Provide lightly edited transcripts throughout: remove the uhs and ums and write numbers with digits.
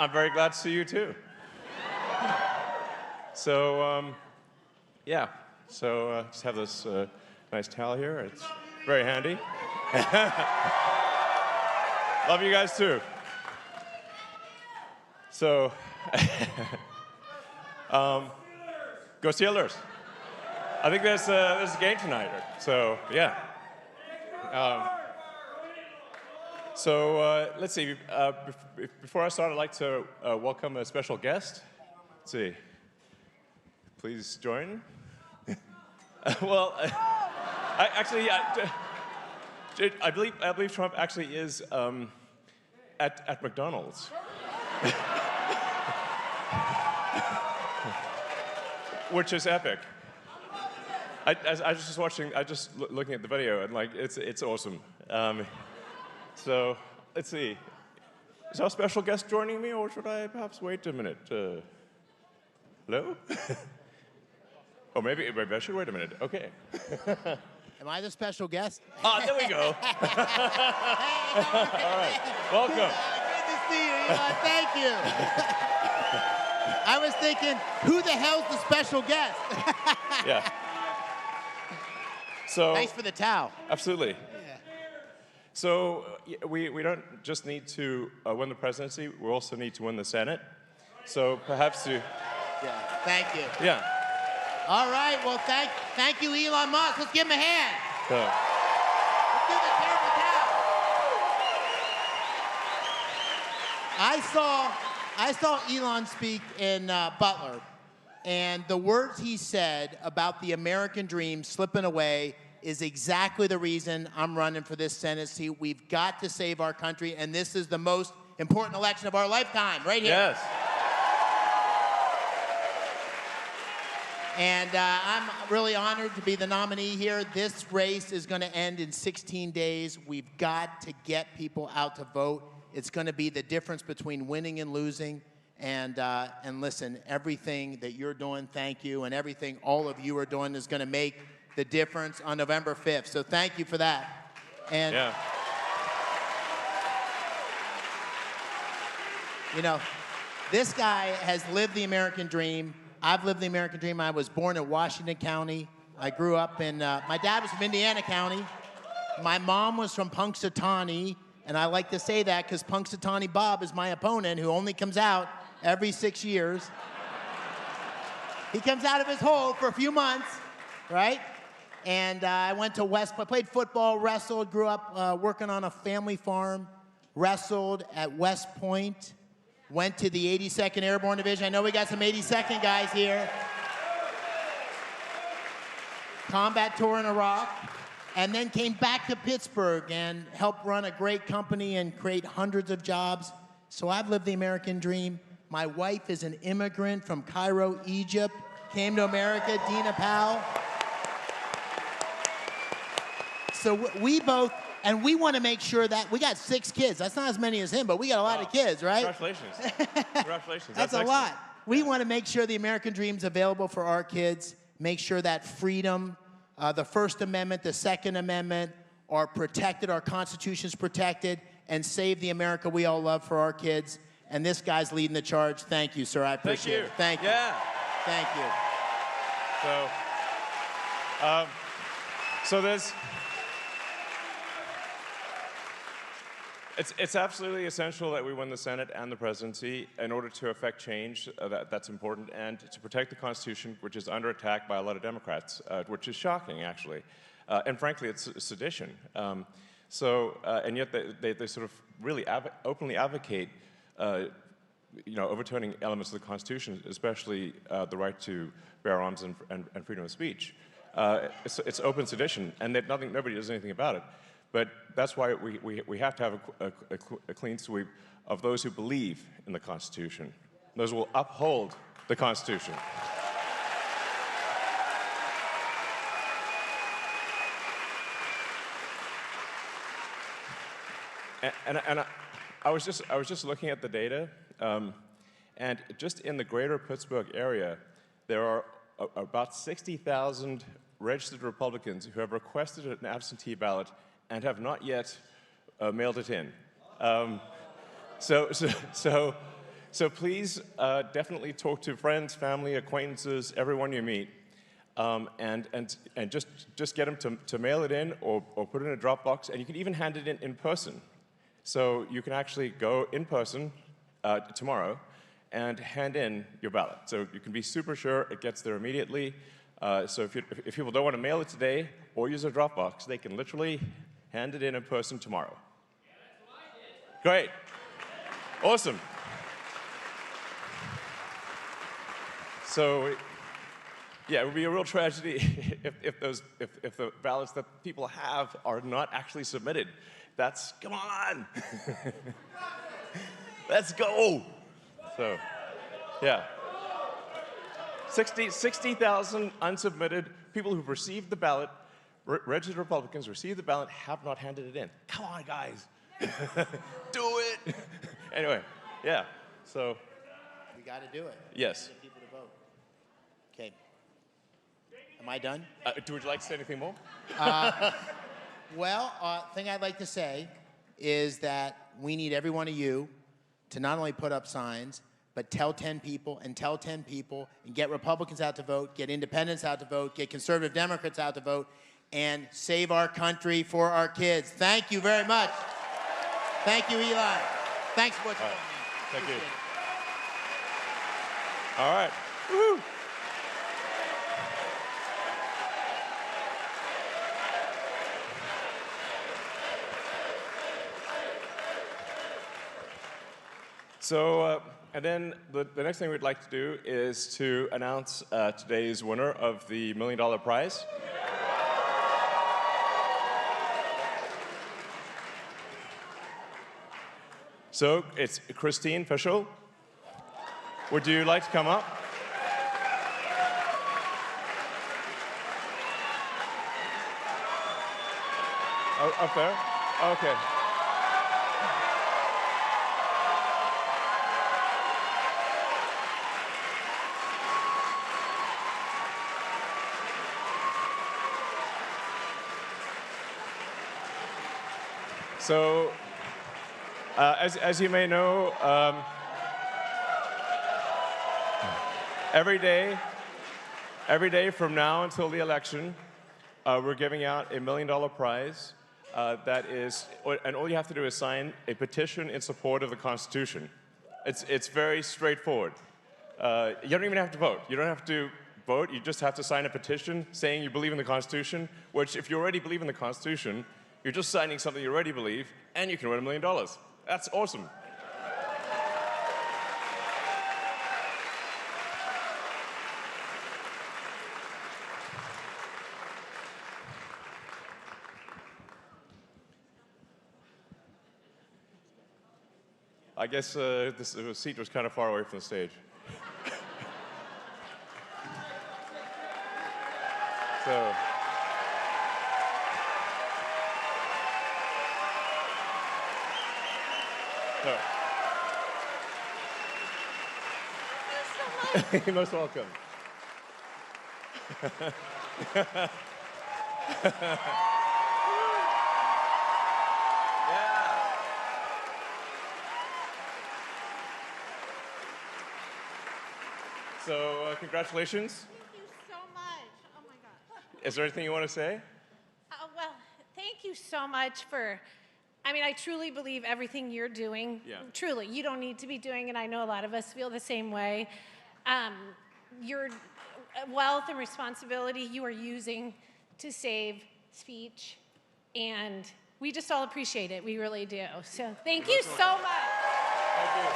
I'm very glad to see you too. So, yeah. So just have this nice towel here. It's very handy. Love you guys too. So, go Steelers. I think there's a game tonight. So, yeah. So let's see. Before I start, I'd like to welcome a special guest. Let's see. Please join. Well, I believe Trump actually is at McDonald's. Which is epic. I was just watching. I just looking at the video, and like it's awesome. So let's see. Is our special guest joining me, or should I perhaps wait a minute? Hello? Oh, maybe I should wait a minute. Okay. Am I the special guest? Ah, there we go. All right. Welcome. Good to see you, Elon. Thank you. I was thinking, who the hell's the special guest? Yeah. So. Thanks for the towel. Absolutely. Yeah. So we don't just need to win the presidency, we also need to win the Senate. So perhaps to... Yeah, thank you. Yeah. All right, well, thank you, Elon Musk. Let's give him a hand. Let's do the terrible towel. I saw Elon speak in Butler, and the words he said about the American dream slipping away is exactly the reason I'm running for this Senate seat. We've got to save our country, and this is the most important election of our lifetime, right here. Yes. And I'm really honored to be the nominee here. This race is going to end in 16 days. We've got to get people out to vote. It's going to be the difference between winning and losing. And listen, everything that you're doing, thank you, and everything all of you are doing is going to make the difference on November 5th. So thank you for that. And, yeah. You know, this guy has lived the American dream. I've lived the American dream. I was born in Washington County. I grew up in, my dad was from Indiana County. My mom was from Punxsutawney, and I like to say that because Punxsutawney Bob is my opponent who only comes out every 6 years. He comes out of his hole for a few months, right? And I went to West, I played football, wrestled, grew up working on a family farm, wrestled at West Point. Went to the 82nd Airborne Division. I know we got some 82nd guys here. Combat tour in Iraq. And then came back to Pittsburgh and helped run a great company and create hundreds of jobs. So I've lived the American dream. My wife is an immigrant from Cairo, Egypt. Came to America, Dina Powell. So we both... And we want to make sure that we got 6 kids. That's not as many as him, but we got a lot of kids, right? Congratulations. Congratulations. That's a lot. We want to make sure the American dream's available for our kids, make sure that freedom, the First Amendment, the Second Amendment are protected, our Constitution's protected, and save the America we all love for our kids. And this guy's leading the charge. Thank you, sir. I appreciate it. Thank you. Yeah. Thank you. So there's... It's absolutely essential that we win the Senate and the presidency in order to affect change. That's important, and to protect the Constitution, which is under attack by a lot of Democrats, which is shocking, actually. And frankly, it's sedition. And yet they sort of really openly advocate, overturning elements of the Constitution, especially the right to bear arms and freedom of speech. It's open sedition, and nobody does anything about it. But that's why we have to have a clean sweep of those who believe in the Constitution. Those who will uphold the Constitution. And I was just looking at the data, and just in the greater Pittsburgh area, there are about 60,000 registered Republicans who have requested an absentee ballot and have not yet mailed it in. So So please definitely talk to friends, family, acquaintances, everyone you meet, and just get them to mail it in or put it in a Dropbox, and you can even hand it in person. So you can actually go in person tomorrow and hand in your ballot. So you can be super sure it gets there immediately. So if people don't want to mail it today or use a Dropbox, they can literally hand it in person tomorrow. Yeah, that's what I did. Great. Awesome. So, yeah, it would be a real tragedy if the ballots that people have are not actually submitted. Come on. Let's go. So, yeah. 60,000 unsubmitted people who've received the ballot, registered Republicans received the ballot, have not handed it in. Come on, guys. Do it. Anyway, yeah, so. We got to do it. Yes. Get people to vote. Okay. Am I done? Would you like to say anything more? Well, thing I'd like to say is that we need every one of you to not only put up signs, but tell 10 people and tell 10 people and get Republicans out to vote, get independents out to vote, get conservative Democrats out to vote, and save our country for our kids. Thank you very much. Thank you, Eli. Thanks for what you're doing. Thank you. All right. Woo. So, and then the next thing we'd like to do is to announce today's winner of the $1 million prize. So, it's Christine Fischel. Would you like to come up? Oh, up there? Okay. So, as you may know, every day from now until the election, we're giving out a $1 million prize. That is, and all you have to do is sign a petition in support of the Constitution. It's very straightforward. You don't even have to vote. You don't have to vote. You just have to sign a petition saying you believe in the Constitution. Which, if you already believe in the Constitution, you're just signing something you already believe, and you can win $1 million. That's awesome. I guess this seat was kind of far away from the stage. So. You're most welcome. Yeah. So, congratulations. Thank you so much. Oh my gosh. Is there anything you want to say? Well, thank you so much for. I truly believe everything you're doing. Yeah. Truly, you don't need to be doing it. I know a lot of us feel the same way. Your wealth and responsibility you are using to save speech, and we just all appreciate it. We really do. So thank you so much. Thank you.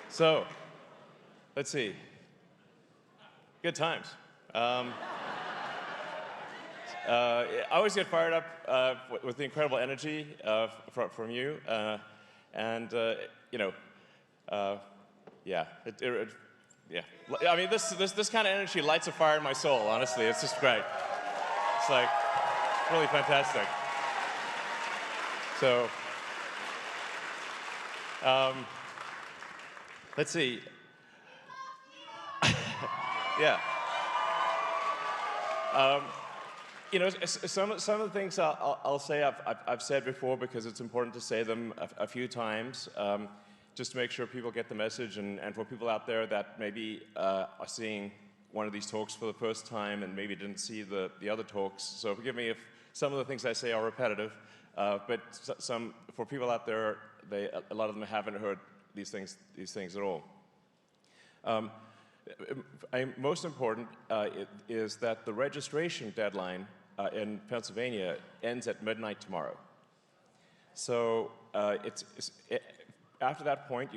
So, let's see. Good times. I always get fired up with the incredible energy from you, and you know, yeah, yeah. I mean, this kind of energy lights a fire in my soul. Honestly, it's just great. It's like really fantastic. So. Let's see. Yeah. You know, some of the things I'll say I've said before because it's important to say them a few times, just to make sure people get the message, and for people out there that maybe are seeing one of these talks for the first time and maybe didn't see the other talks. So forgive me if some of the things I say are repetitive, but for people out there, a lot of them haven't heard these things at all. Most important is that the registration deadline in Pennsylvania ends at midnight tomorrow. So after that point,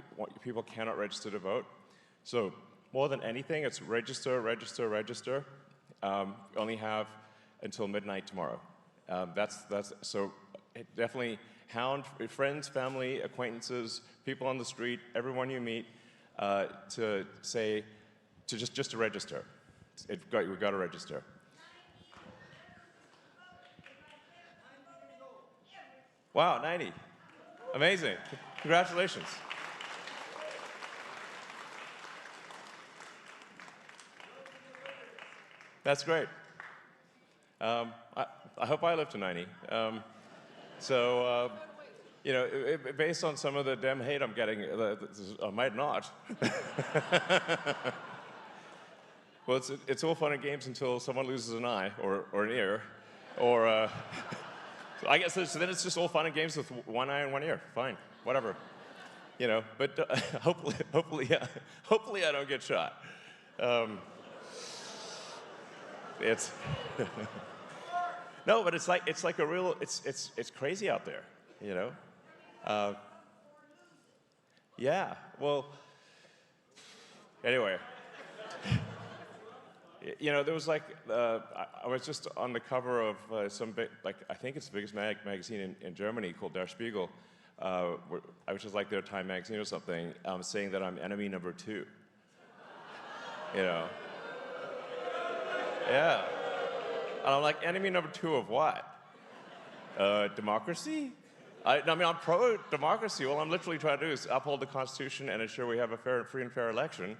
people cannot register to vote. So more than anything, it's register, register, register. Only have until midnight tomorrow. So definitely hound friends, family, acquaintances, people on the street, everyone you meet, to just to register. We've got to register. Wow, 90. Amazing. Congratulations. That's great. I hope I live to 90. You know, based on some of the damn hate I'm getting, I might not. Well, it's all fun and games until someone loses an eye or an ear, or so I guess so then it's just all fun and games with one eye and one ear. Fine, whatever, you know. But hopefully I don't get shot. It's no, but it's like a real it's crazy out there, you know. Yeah. Well. Anyway. You know, there was like, I was just on the cover of some big, like, I think it's the biggest magazine in Germany called Der Spiegel, which is like their Time magazine or something, saying that I'm enemy number 2. You know? Yeah. And I'm like, enemy number 2 of what? Democracy? I mean, I'm pro-democracy. All I'm literally trying to do is uphold the Constitution and ensure we have a free and fair election.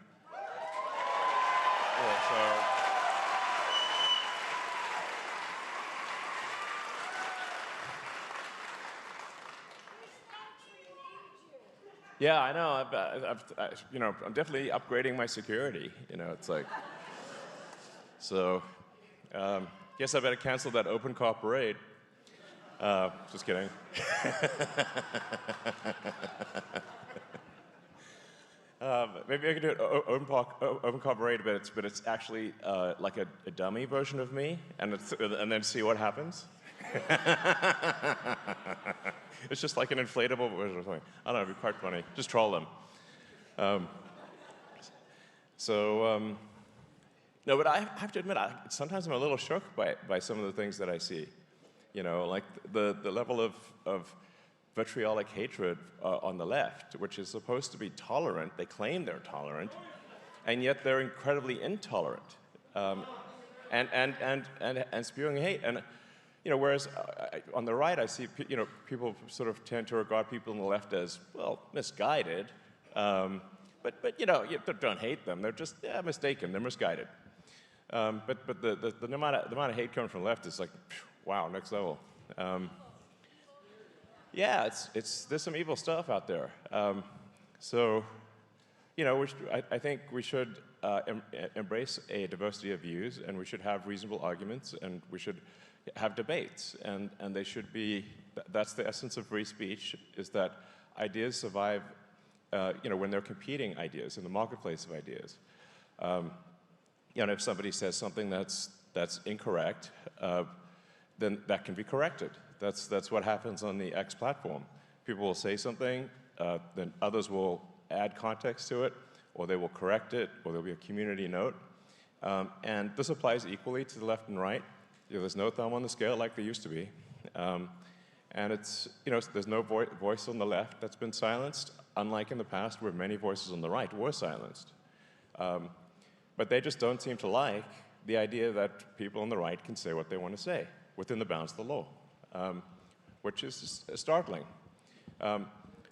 Yeah, I know. You know, I'm definitely upgrading my security. You know, it's like. So, guess I better cancel that open car parade. Just kidding. Maybe I could do an open car parade, but it's actually like a dummy version of me, and then see what happens. It's just like an inflatable version or something. I don't know, it'd be quite funny. Just troll them. No, but I have to admit, sometimes I'm a little shook by some of the things that I see. You know, like the level of vitriolic hatred on the left, which is supposed to be tolerant. They claim they're tolerant, and yet they're incredibly intolerant, and spewing hate. And you know, whereas on the right, I see people sort of tend to regard people on the left as, well, misguided, but you know, you don't hate them. They're just mistaken. They're misguided. But the amount of hate coming from the left is like, wow, next level. Yeah, there's some evil stuff out there. So, you know, I think we should embrace a diversity of views, and we should have reasonable arguments, and we should have debates, and they should be. That's the essence of free speech: is that ideas survive, you know, when they're competing ideas in the marketplace of ideas. You know, if somebody says something that's incorrect, then that can be corrected. That's what happens on the X platform. People will say something, then others will add context to it, or they will correct it, or there'll be a community note. And this applies equally to the left and right. You know, there's no thumb on the scale like there used to be. And it's, you know, there's no voice on the left that's been silenced, unlike in the past where many voices on the right were silenced. But they just don't seem to like the idea that people on the right can say what they want to say within the bounds of the law, which is startling.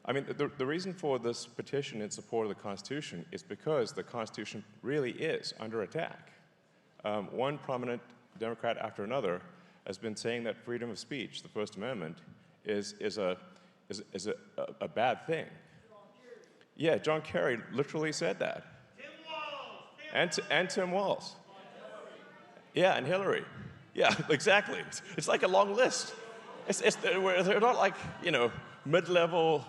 I mean, the reason for this petition in support of the Constitution is because the Constitution really is under attack. One prominent Democrat after another has been saying that freedom of speech, the First Amendment, is a bad thing. Yeah, John Kerry literally said that. Tim Walz. And Tim Walz. Yeah, and Hillary. Yeah, exactly. It's like a long list. They're not like, you know, mid-level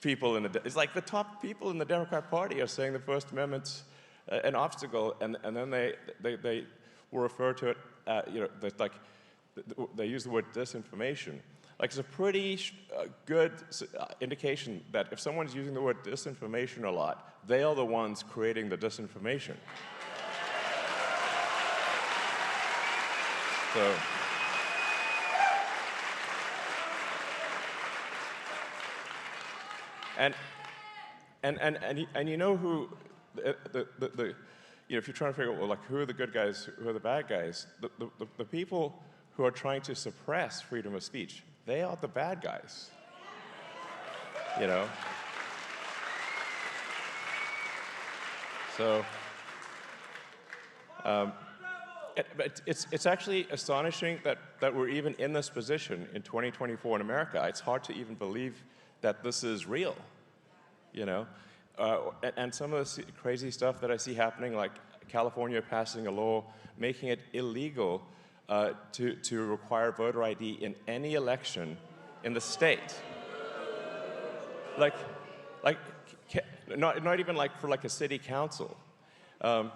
people it's like the top people in the Democrat Party are saying the First Amendment's an obstacle, and then they will refer to it, you know, they use the word disinformation. Like, it's a pretty good indication that if someone's using the word disinformation a lot, they are the ones creating the disinformation. So, and you know who you know, if you're trying to figure out, well, like, who are the good guys, who are the bad guys, the people who are trying to suppress freedom of speech, they are the bad guys, you know? So, but it's actually astonishing that we're even in this position in 2024 in America. It's hard to even believe that this is real, you know? And some of the crazy stuff that I see happening, like California passing a law making it illegal to require voter ID in any election in the state. Like not even like for like a city council. And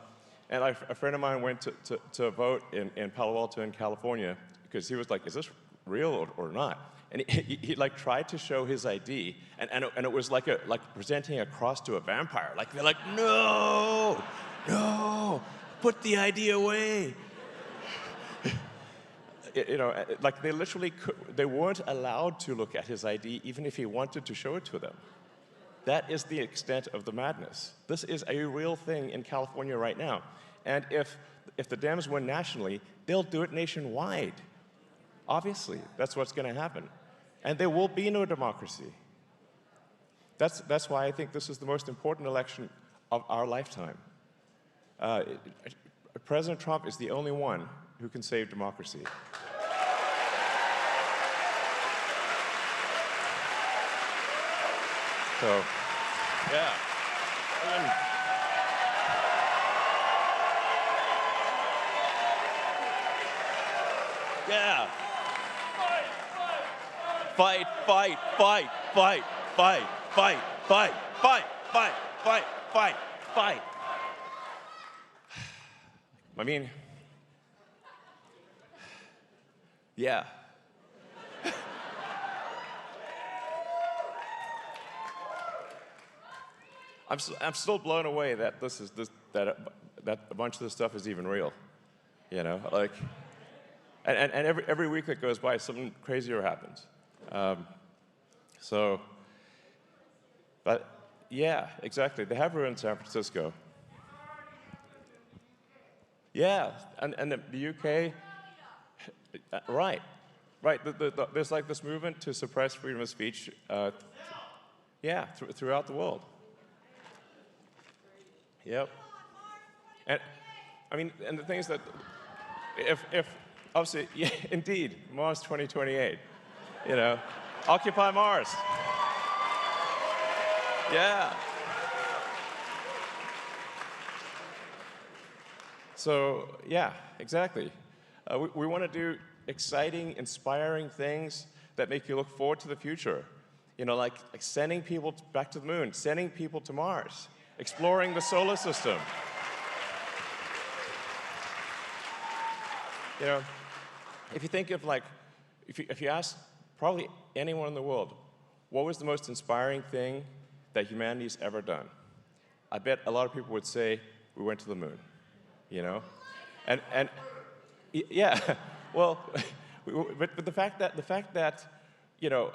a friend of mine went to vote in Palo Alto in California because he was like, is this real or not? And he like tried to show his ID, and it was like presenting a cross to a vampire. Like, they're like, no, put the ID away. You know, like they literally they weren't allowed to look at his ID even if he wanted to show it to them. That is the extent of the madness. This is a real thing in California right now. And if the Dems win nationally, they'll do it nationwide. Obviously, that's what's going to happen. And there will be no democracy. That's why I think this is the most important election of our lifetime. President Trump is the only one who can save democracy. So, yeah. Yeah. Fight, fight, fight, fight, fight, fight, fight, fight, fight, fight, fight, fight. I mean, yeah. I'm still blown away that that a bunch of this stuff is even real, you know, like, and every week that goes by, something crazier happens. So, but yeah, exactly. They have ruined San Francisco. Yeah, and the UK, right. There's like this movement to suppress freedom of speech, yeah, throughout the world. Yep. And I mean, and the thing is that if obviously, yeah, indeed, Mars 2028, you know, occupy Mars. Yeah. So, yeah, exactly. We want to do exciting, inspiring things that make you look forward to the future. You know, like sending people back to the moon, sending people to Mars, exploring the solar system. You know, if you think of like, if you ask probably anyone in the world, what was the most inspiring thing that humanity's ever done? I bet a lot of people would say, we went to the moon, you know? And yeah, well, but the fact that, you know,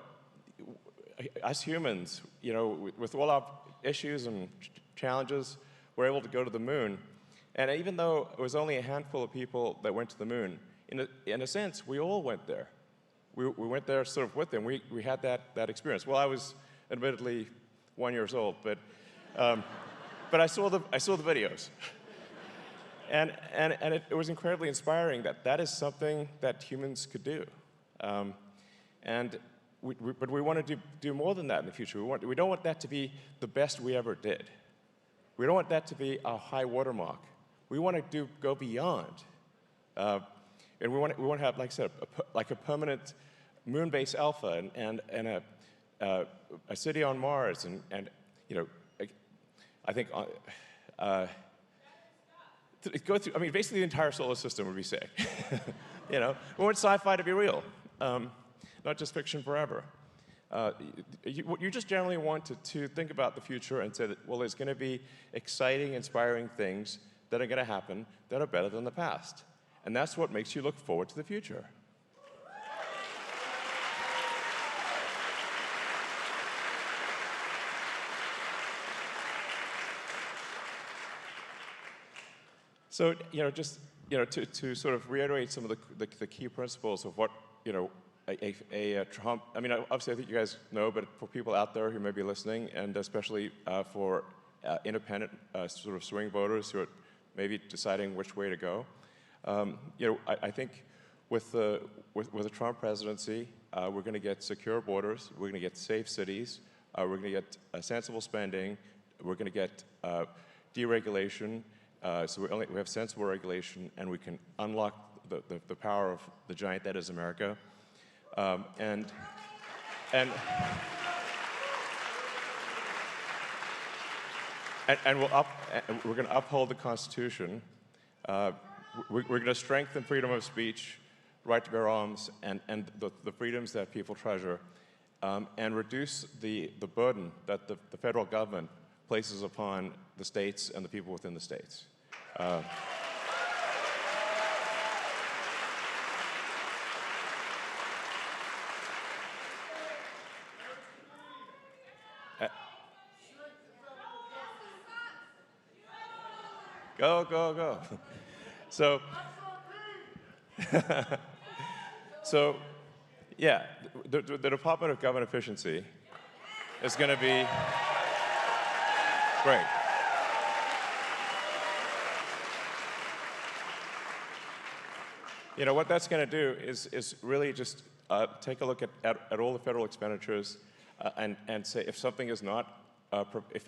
us humans, you know, with all our issues and challenges, we're able to go to the moon. And even though it was only a handful of people that went to the moon, in a sense, we all went there. We went there sort of with them. We had that experience. Well, I was admittedly 1 year old, but I saw the videos. And it was incredibly inspiring that is something that humans could do. But we want to do more than that in the future. We don't want that to be the best we ever did. We don't want that to be our high watermark. We want to go beyond. And we want to have, like I said, a permanent moon-based alpha and a city on Mars and you know, I think go through. I mean, basically the entire solar system would be sick. You know, we want sci-fi to be real, not just fiction forever. You just generally want to think about the future and say that, well, there's going to be exciting, inspiring things that are going to happen that are better than the past. And that's what makes you look forward to the future. So, you know, just, you know, to sort of reiterate some of the key principles of what, you know, a Trump, I mean, obviously I think you guys know, but for people out there who may be listening, and especially for independent sort of swing voters who are maybe deciding which way to go, you know, I think with the Trump presidency, we're going to get secure borders, we're going to get safe cities, we're going to get sensible spending, we're going to get deregulation, so we have sensible regulation, and we can unlock the power of the giant that is America. And we're going to uphold the Constitution. We're going to strengthen freedom of speech, right to bear arms, and the freedoms that people treasure, and reduce the burden that the federal government places upon the states and the people within the states. Go, go, go. So, yeah, the Department of Government Efficiency is going to be great. You know, what that's going to do is really just take a look at all the federal expenditures and say if something is not,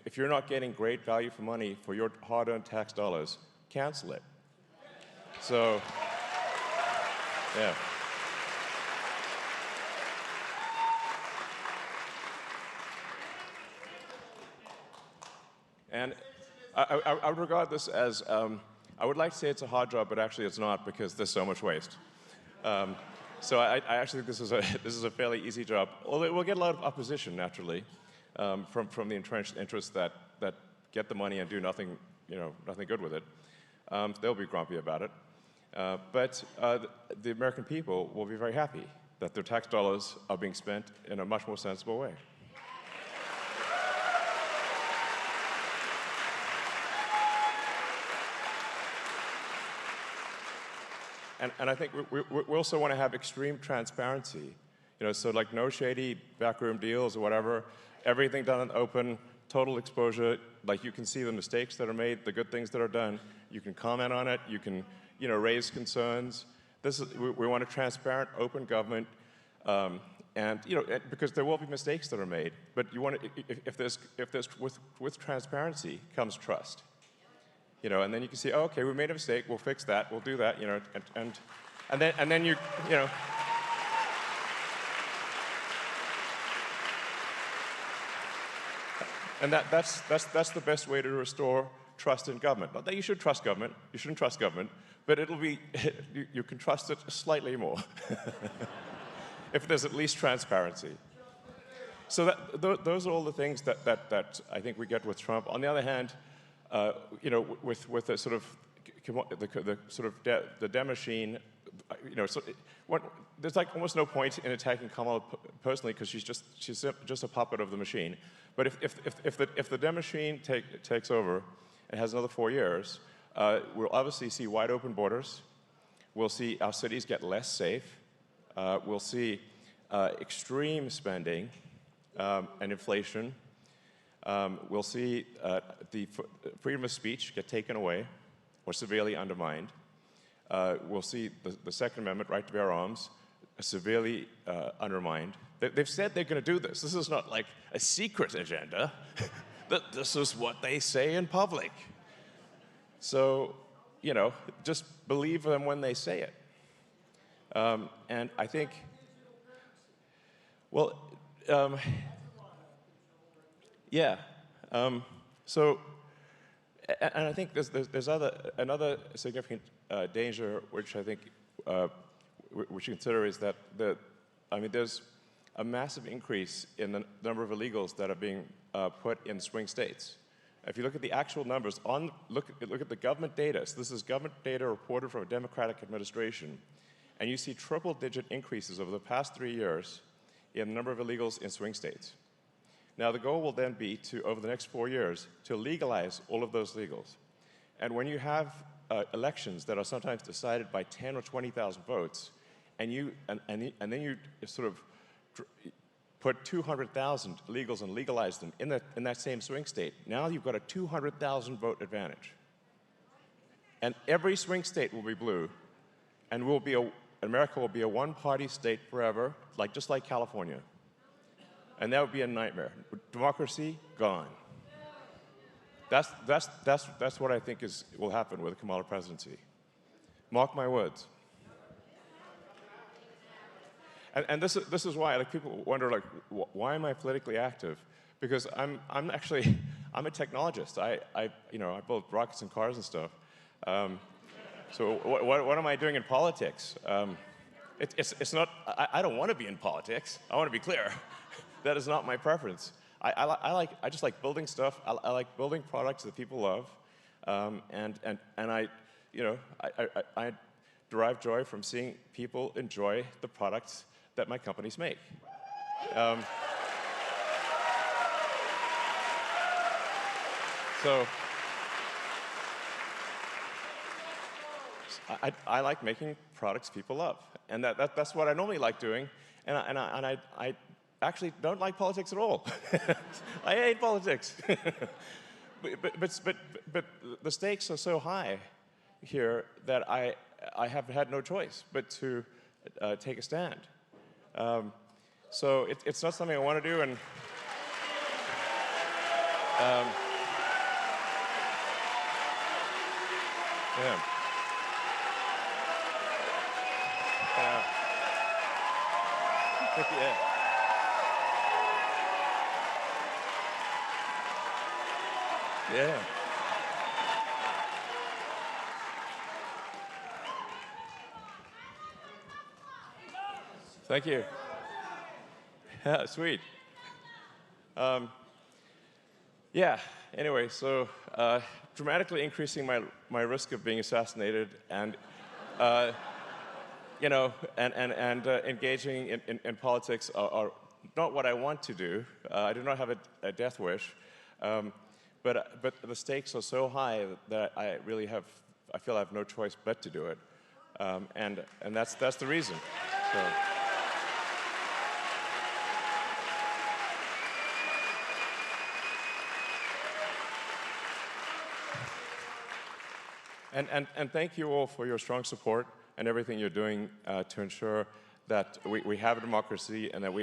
if you're not getting great value for money for your hard-earned tax dollars, cancel it. So, yeah. And I would regard this as, I would like to say it's a hard job, but actually it's not because there's so much waste. So I actually think this is a fairly easy job, although it will get a lot of opposition naturally from the entrenched interests that get the money and do nothing, you know, nothing good with it. They'll be grumpy about it. But the American people will be very happy that their tax dollars are being spent in a much more sensible way. And I think we also want to have extreme transparency, you know, so like no shady backroom deals or whatever, everything done in open, total exposure, like you can see the mistakes that are made, the good things that are done, you can comment on it, you can, you know, raise concerns. We want a transparent, open government, and, you know, because there will be mistakes that are made, but you want to, if there's with transparency comes trust. You know, and then you can see, oh, okay, we made a mistake, we'll fix that, we'll do that, you know, and then you know. And that's the best way to restore trust in government. Not that you should trust government, you shouldn't trust government, but it'll be, you can trust it slightly more if there's at least transparency. So those are all the things that I think we get with Trump. On the other hand, you know, with the sort of the dem machine, you know, there's like almost no point in attacking Kamala personally because she's just a puppet of the machine. But if the dem machine takes over and has another 4 years, we'll obviously see wide open borders. We'll see our cities get less safe. We'll see extreme spending. and inflation. We'll see the freedom of speech get taken away or severely undermined. We'll see the Second Amendment, right to bear arms, severely undermined. They've said they're going to do this. This is not like a secret agenda. This is what they say in public. So, you know, just believe them when they say it. And I think, well, yeah. So, and I think there's another significant danger, which I think which you consider is that there's a massive increase in the number of illegals that are being put in swing states. If you look at the actual numbers, look at the government data. So this is government data reported from a Democratic administration, and you see triple-digit increases over the past 3 years in the number of illegals in swing states. Now, the goal will then be to, over the next 4 years, to legalize all of those illegals. And when you have elections that are sometimes decided by 10 or 20,000 votes, and then you sort of put 200,000 illegals and legalize them in that same swing state, now you've got a 200,000 vote advantage. And every swing state will be blue, and America will be a one-party state forever, just like California. And that would be a nightmare. Democracy, gone. That's what I think will happen with the Kamala presidency. Mark my words. And this is why people wonder why am I politically active? Because I'm a technologist. I build rockets and cars and stuff. So what am I doing in politics? It's not. I don't want to be in politics. I want to be clear. That is not my preference. I just like building stuff. I like building products that people love, and I derive joy from seeing people enjoy the products that my companies make. So I like making products people love, and that's what I normally like doing, and I actually don't like politics at all. I hate politics. but the stakes are so high here that I have had no choice but to take a stand. So it's not something I want to do, and yeah. Yeah. Yeah. Thank you. Yeah, sweet. Yeah, anyway, so dramatically increasing my risk of being assassinated and engaging in politics are not what I want to do. I do not have a death wish. But the stakes are so high that I feel I have no choice but to do it, and that's the reason. So. And thank you all for your strong support and everything you're doing to ensure that we have a democracy and that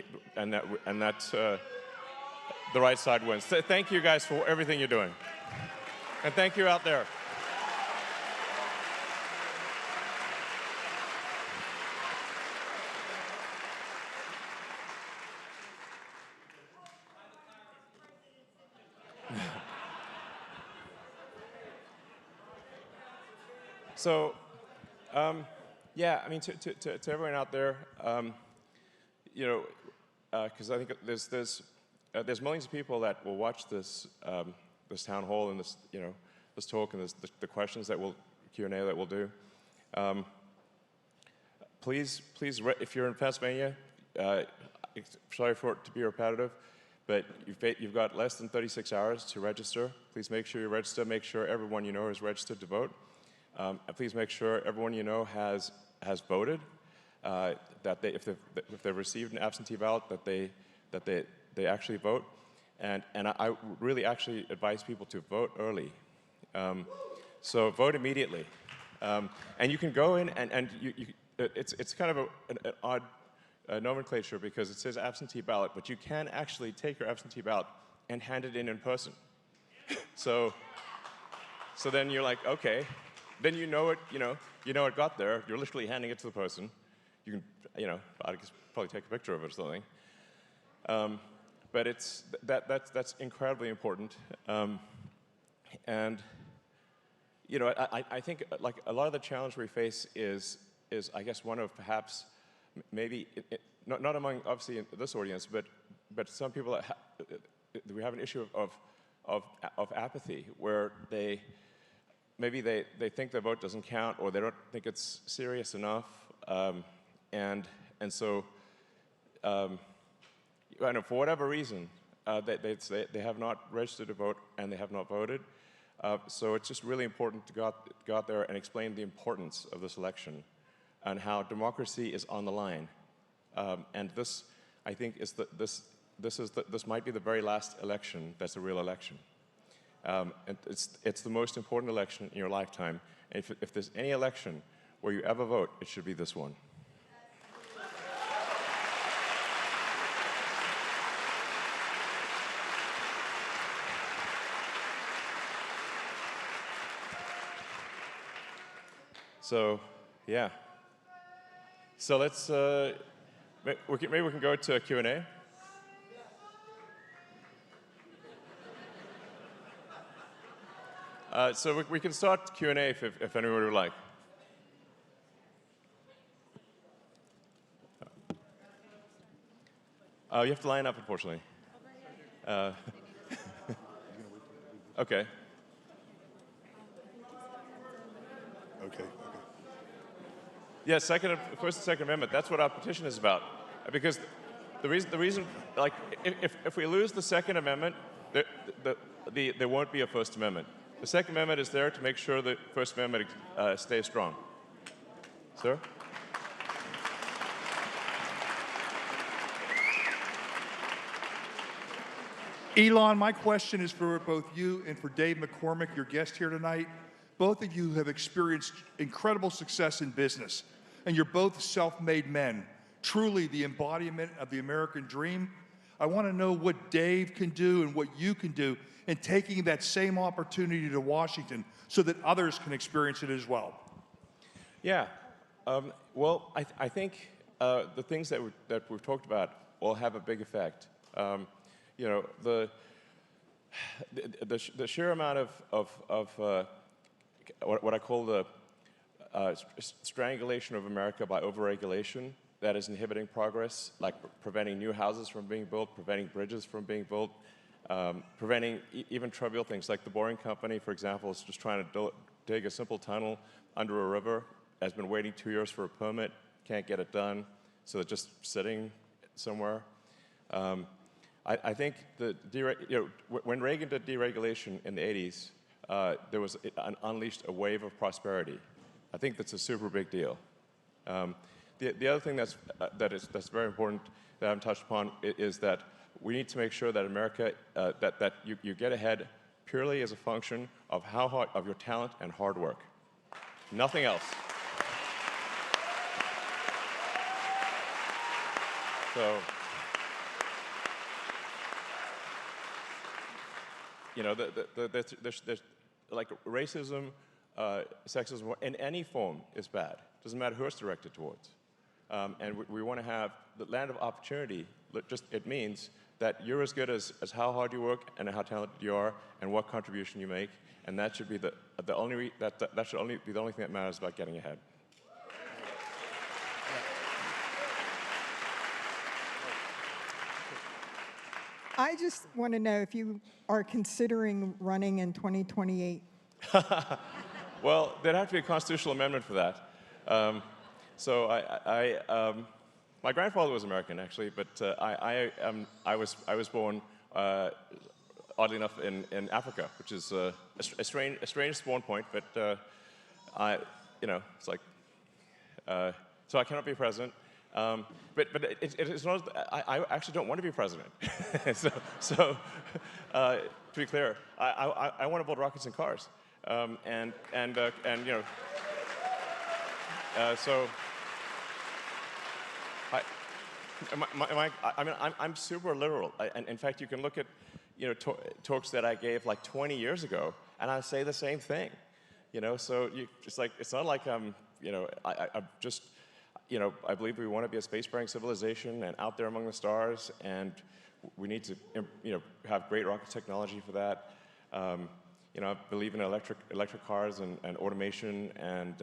the right side wins. Thank you guys for everything you're doing. And thank you out there. So, yeah, I mean, to everyone out there, because I think there's millions of people that will watch this town hall and this talk and the questions that Q&A that we'll do. Please, if you're in Pennsylvania, sorry for it to be repetitive, but you've got less than 36 hours to register. Please make sure you register. Make sure everyone you know is registered to vote. And please make sure everyone you know has voted. That if they've received an absentee ballot, that they actually vote. And I really actually advise people to vote early. So vote immediately. And you can go in and it's kind of an odd nomenclature because it says absentee ballot, but you can actually take your absentee ballot and hand it in person. So then you're like, okay, then you know it got there. You're literally handing it to the person. You can, I guess probably take a picture of it or something. But that's incredibly important. And I think like a lot of the challenge we face is I guess one of perhaps maybe not among obviously in this audience, but some people we have an issue of apathy where maybe they think their vote doesn't count or they don't think it's serious enough, and so for whatever reason they have not registered to vote and they have not voted. So it's just really important to go out there and explain the importance of this election and how democracy is on the line. And this, I think, this might be the very last election that's a real election. And it's the most important election in your lifetime. And if there's any election where you ever vote, it should be this one. So, yeah. So let's, maybe we can go to Q&A. So we can start Q&A if anyone would like. You have to line up, unfortunately. Okay. Okay. Yeah, First and Second Amendment. That's what our petition is about. Because the reason, like, if we lose the Second Amendment, there won't be a First Amendment. The Second Amendment is there to make sure the First Amendment stays strong. Sir? Elon, my question is for both you and for Dave McCormick, your guest here tonight. Both of you have experienced incredible success in business, and you're both self-made men, truly the embodiment of the American dream. I want to know what Dave can do and what you can do in taking that same opportunity to Washington so that others can experience it as well. Yeah. Well, I think the things that we've talked about will have a big effect. The sheer amount of what I call the strangulation of America by overregulation that is inhibiting progress, like preventing new houses from being built, preventing bridges from being built, preventing even trivial things like the Boring Company, for example, is just trying to dig a simple tunnel under a river, has been waiting 2 years for a permit, can't get it done, so they're just sitting somewhere. I think when Reagan did deregulation in the 80s, there was unleashed a wave of prosperity. I think that's a super big deal. The other thing that's very important that I haven't touched upon is that we need to make sure that America that you get ahead purely as a function of of your talent and hard work, nothing else. So. There's like racism, sexism in any form is bad. Doesn't matter who it's directed towards. And we want to have the land of opportunity. It means that you're as good as how hard you work and how talented you are and what contribution you make. And that should be that should only be the only thing that matters about getting ahead. I just want to know if you are considering running in 2028. Well, there'd have to be a constitutional amendment for that. My grandfather was American, actually, but I was born, oddly enough, in Africa, which is a strange spawn point. But it's like, so I cannot be president. But it's not. I actually don't want to be president. so to be clear, I want to build rockets and cars, and you know. So I'm super literal. And in fact, you can look at talks that I gave like 20 years ago, and I say the same thing. So it's not like I'm just. I believe we want to be a spacefaring civilization and out there among the stars, and we need to, have great rocket technology for that. I believe in electric cars and automation and,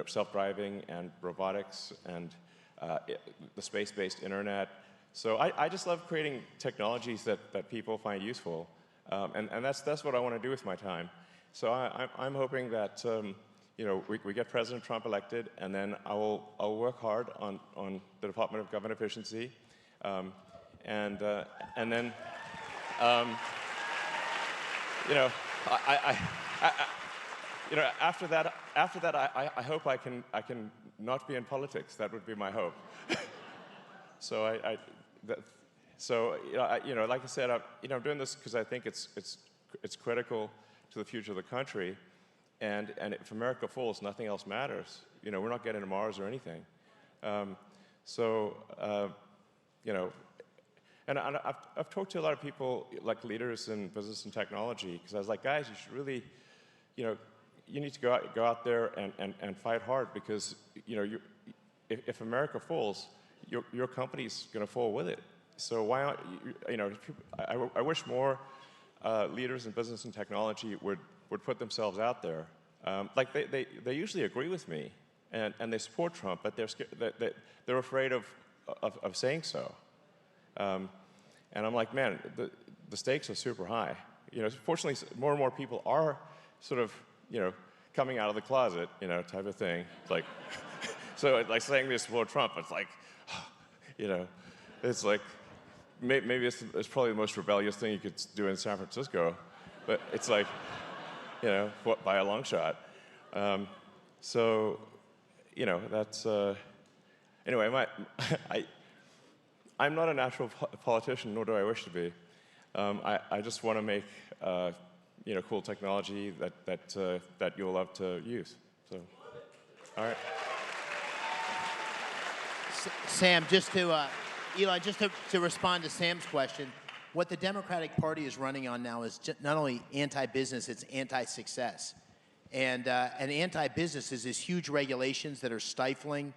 self-driving and robotics and the space-based internet. So I just love creating technologies that people find useful, and that's what I want to do with my time. So I'm hoping that. We get President Trump elected, and then I'll work hard on the Department of Government Efficiency, and then after that I hope I can not be in politics. That would be my hope. So like I said, I'm doing this because I think it's critical to the future of the country. And if America falls, nothing else matters. We're not getting to Mars or anything. And I've talked to a lot of people, like leaders in business and technology, because I was like, guys, you should really, you need to go out there and fight hard, because if America falls, your company's going to fall with it. So why not? I wish more leaders in business and technology would put themselves out there. Like they usually agree with me and they support Trump, but they're afraid of saying so. And I'm like, man, the stakes are super high. Fortunately, more and more people are sort of, coming out of the closet, type of thing. It's like, so like saying they support Trump, it's like, it's like, maybe it's probably the most rebellious thing you could do in San Francisco, but it's like, by a long shot. That's, anyway, I'm not a natural politician, nor do I wish to be. I just want to make, cool technology that you'll love to use. So, all right. Sam, Eli, just to respond to Sam's question, what the Democratic Party is running on now is not only anti-business, it's anti-success. And anti-business is these huge regulations that are stifling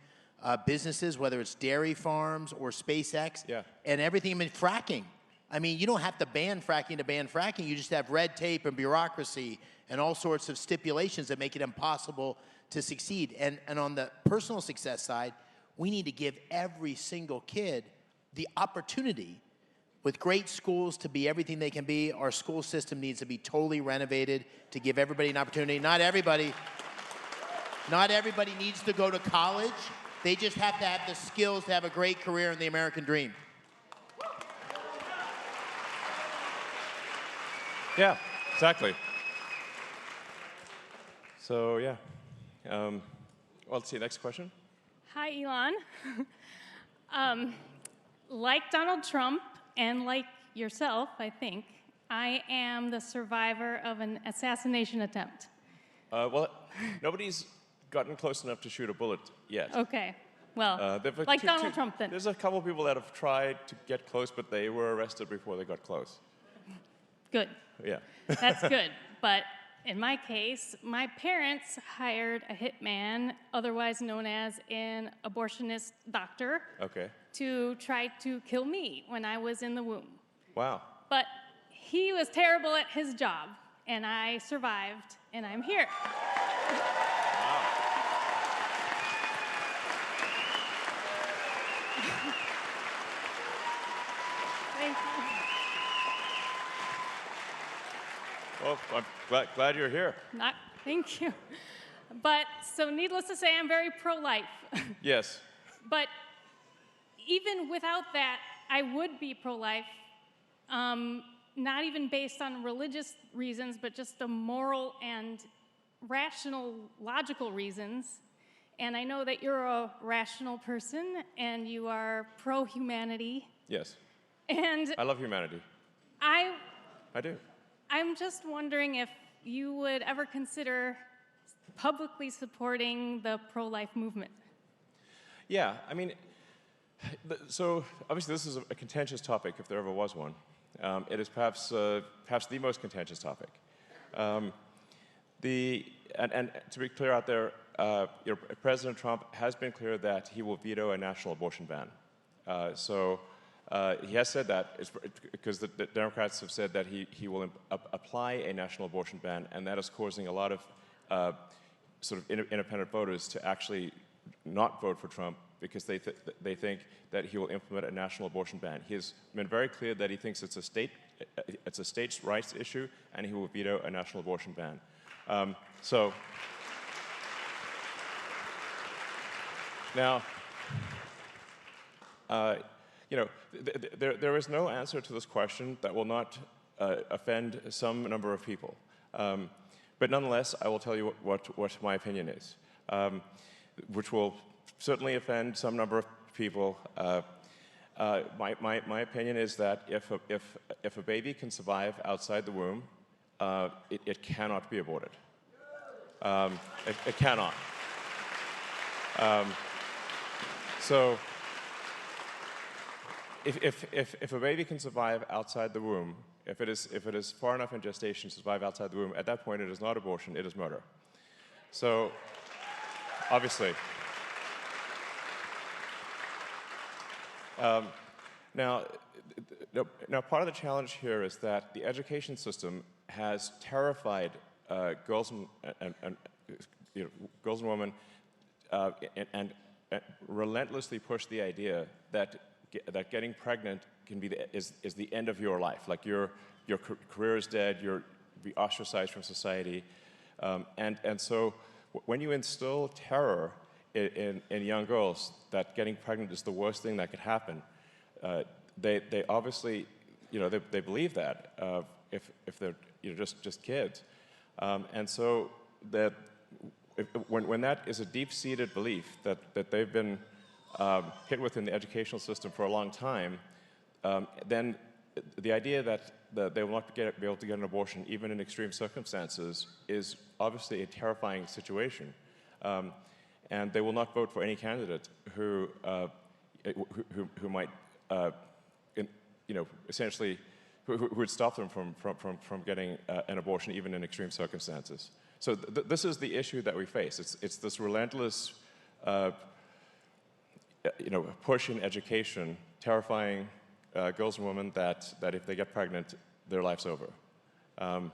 businesses, whether it's dairy farms or SpaceX, and everything. I mean, fracking. I mean, you don't have to ban fracking to ban fracking. You just have red tape and bureaucracy and all sorts of stipulations that make it impossible to succeed. And on the personal success side, we need to give every single kid the opportunity with great schools to be everything they can be. Our school system needs to be totally renovated to give everybody an opportunity. Not everybody needs to go to college. They just have to have the skills to have a great career in the American dream. Yeah, exactly. So, yeah. Well, let's see, next question. Hi, Elon. Like Donald Trump, and like yourself, I think, I am the survivor of an assassination attempt. Well, nobody's gotten close enough to shoot a bullet yet. Okay. Well, like Donald Trump then. There's a couple of people that have tried to get close, but they were arrested before they got close. Good. Yeah. That's good. But in my case, my parents hired a hitman, otherwise known as an abortionist doctor, to try to kill me when I was in the womb. Wow. But he was terrible at his job, and I survived, and I'm here. Wow. Thank you. Well, I'm glad you're here. Thank you. But, so needless to say, I'm very pro-life. Yes. But even without that, I would be pro-life, not even based on religious reasons, but just the moral and rational, logical reasons. And I know that you're a rational person, and you are pro-humanity. Yes. And I love humanity. I do. I'm just wondering if you would ever consider publicly supporting the pro-life movement. Yeah, I mean, so obviously this is a contentious topic, if there ever was one. It is perhaps the most contentious topic. And to be clear out there, President Trump has been clear that he will veto a national abortion ban. He has said that because the Democrats have said that he will apply a national abortion ban, and that is causing a lot of sort of independent voters to actually not vote for Trump because they think that he will implement a national abortion ban. He has been very clear that he thinks it's a states' rights issue, and he will veto a national abortion ban. Now, there is no answer to this question that will not offend some number of people. But nonetheless, I will tell you what my opinion is, which will certainly offend some number of people. My opinion is that if a baby can survive outside the womb, it cannot be aborted. It cannot. So if a baby can survive outside the womb, if it is far enough in gestation to survive outside the womb, at that point it is not abortion, it is murder. So obviously. Now, part of the challenge here is that the education system has terrified girls and women and relentlessly pushed the idea that getting pregnant is the end of your life. Like your career is dead, you'll be ostracized from society, and so when you instill terror in young girls that getting pregnant is the worst thing that could happen, they obviously, they believe that if they're just kids, and so that when that is a deep-seated belief that they've been hit with in the educational system for a long time, then the idea that they will not be able to get an abortion even in extreme circumstances is obviously a terrifying situation. And they will not vote for any candidate who might, essentially, who would stop them from getting an abortion even in extreme circumstances. So this is the issue that we face. It's this relentless, push in education, terrifying girls and women that if they get pregnant, their life's over. And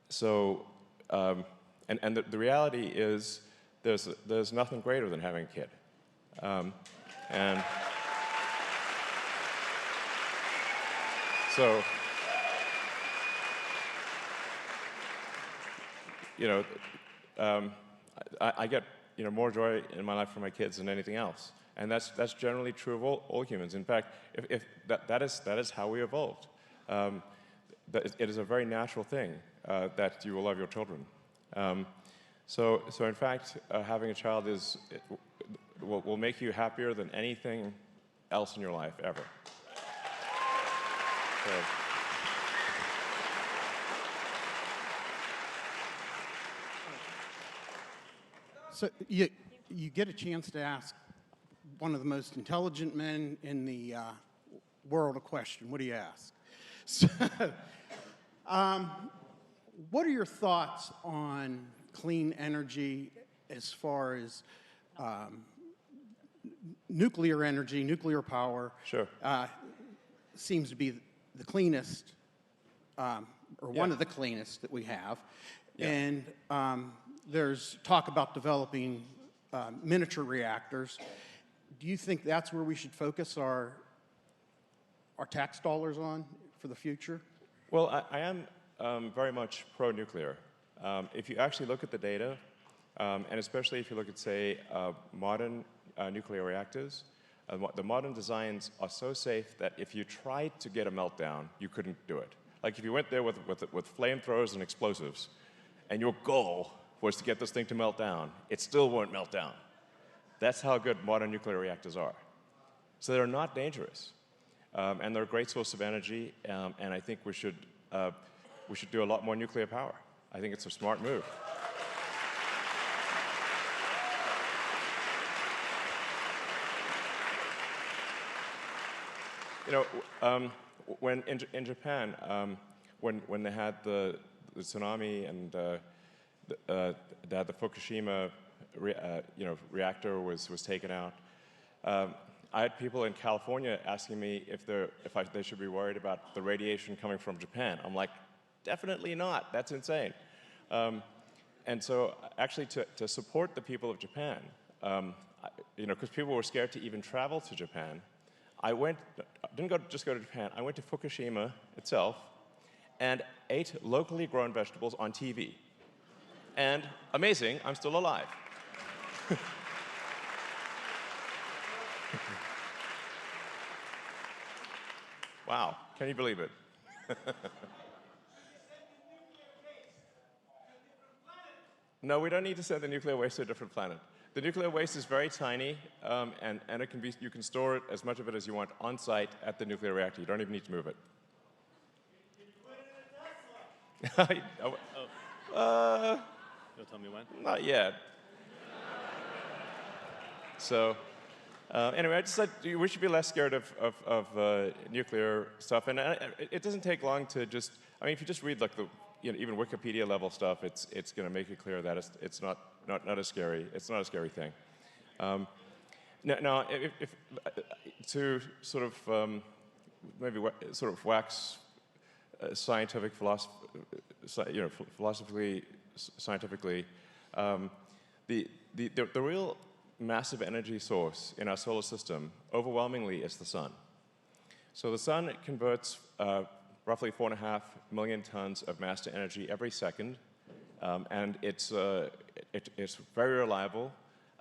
the reality is there's nothing greater than having a kid. And so, I get more joy in my life from my kids than anything else, and that's generally true of all humans. In fact, if that is how we evolved. It is a very natural thing that you will love your children. So in fact, having a child will make you happier than anything else in your life ever. So you get a chance to ask one of the most intelligent men in the world a question. What do you ask? So, what are your thoughts on clean energy as far as nuclear energy, nuclear power? Sure. Seems to be the cleanest, or one of the cleanest that we have. Yeah. And there's talk about developing miniature reactors. Do you think that's where we should focus our tax dollars on for the future? Well, I am very much pro-nuclear. If you actually look at the data, and especially if you look at, say, modern nuclear reactors, the modern designs are so safe that if you tried to get a meltdown, you couldn't do it. Like if you went there with flamethrowers and explosives, and your goal was to get this thing to melt down, it still won't melt down. That's how good modern nuclear reactors are. So they're not dangerous. And they're a great source of energy, and I think we should do a lot more nuclear power. I think it's a smart move. You know, when in Japan, when they had the tsunami and they had the Fukushima reactor was taken out, I had people in California asking me if they should be worried about the radiation coming from Japan. I'm like, definitely not. That's insane. And so, actually, to support the people of Japan, because people were scared to even travel to Japan, didn't just go to Japan. I went to Fukushima itself and ate locally grown vegetables on TV. And amazing, I'm still alive. Wow, can you believe it? No, we don't need to send the nuclear waste to a different planet. The nuclear waste is very tiny, and you can store it, as much of it as you want, on site at the nuclear reactor. You don't even need to move it. You'll tell me when? Not yet. So, anyway, I just said we should be less scared of nuclear stuff, and it doesn't take long to just. I mean, if you just read like even Wikipedia level stuff, it's going to make it clear that it's not as scary. It's not a scary thing. Now, if to sort of maybe sort of wax scientific philosophically, scientifically, the real massive energy source in our solar system overwhelmingly is the sun. So the sun converts roughly 4.5 million tons of mass to energy every second, and it's very reliable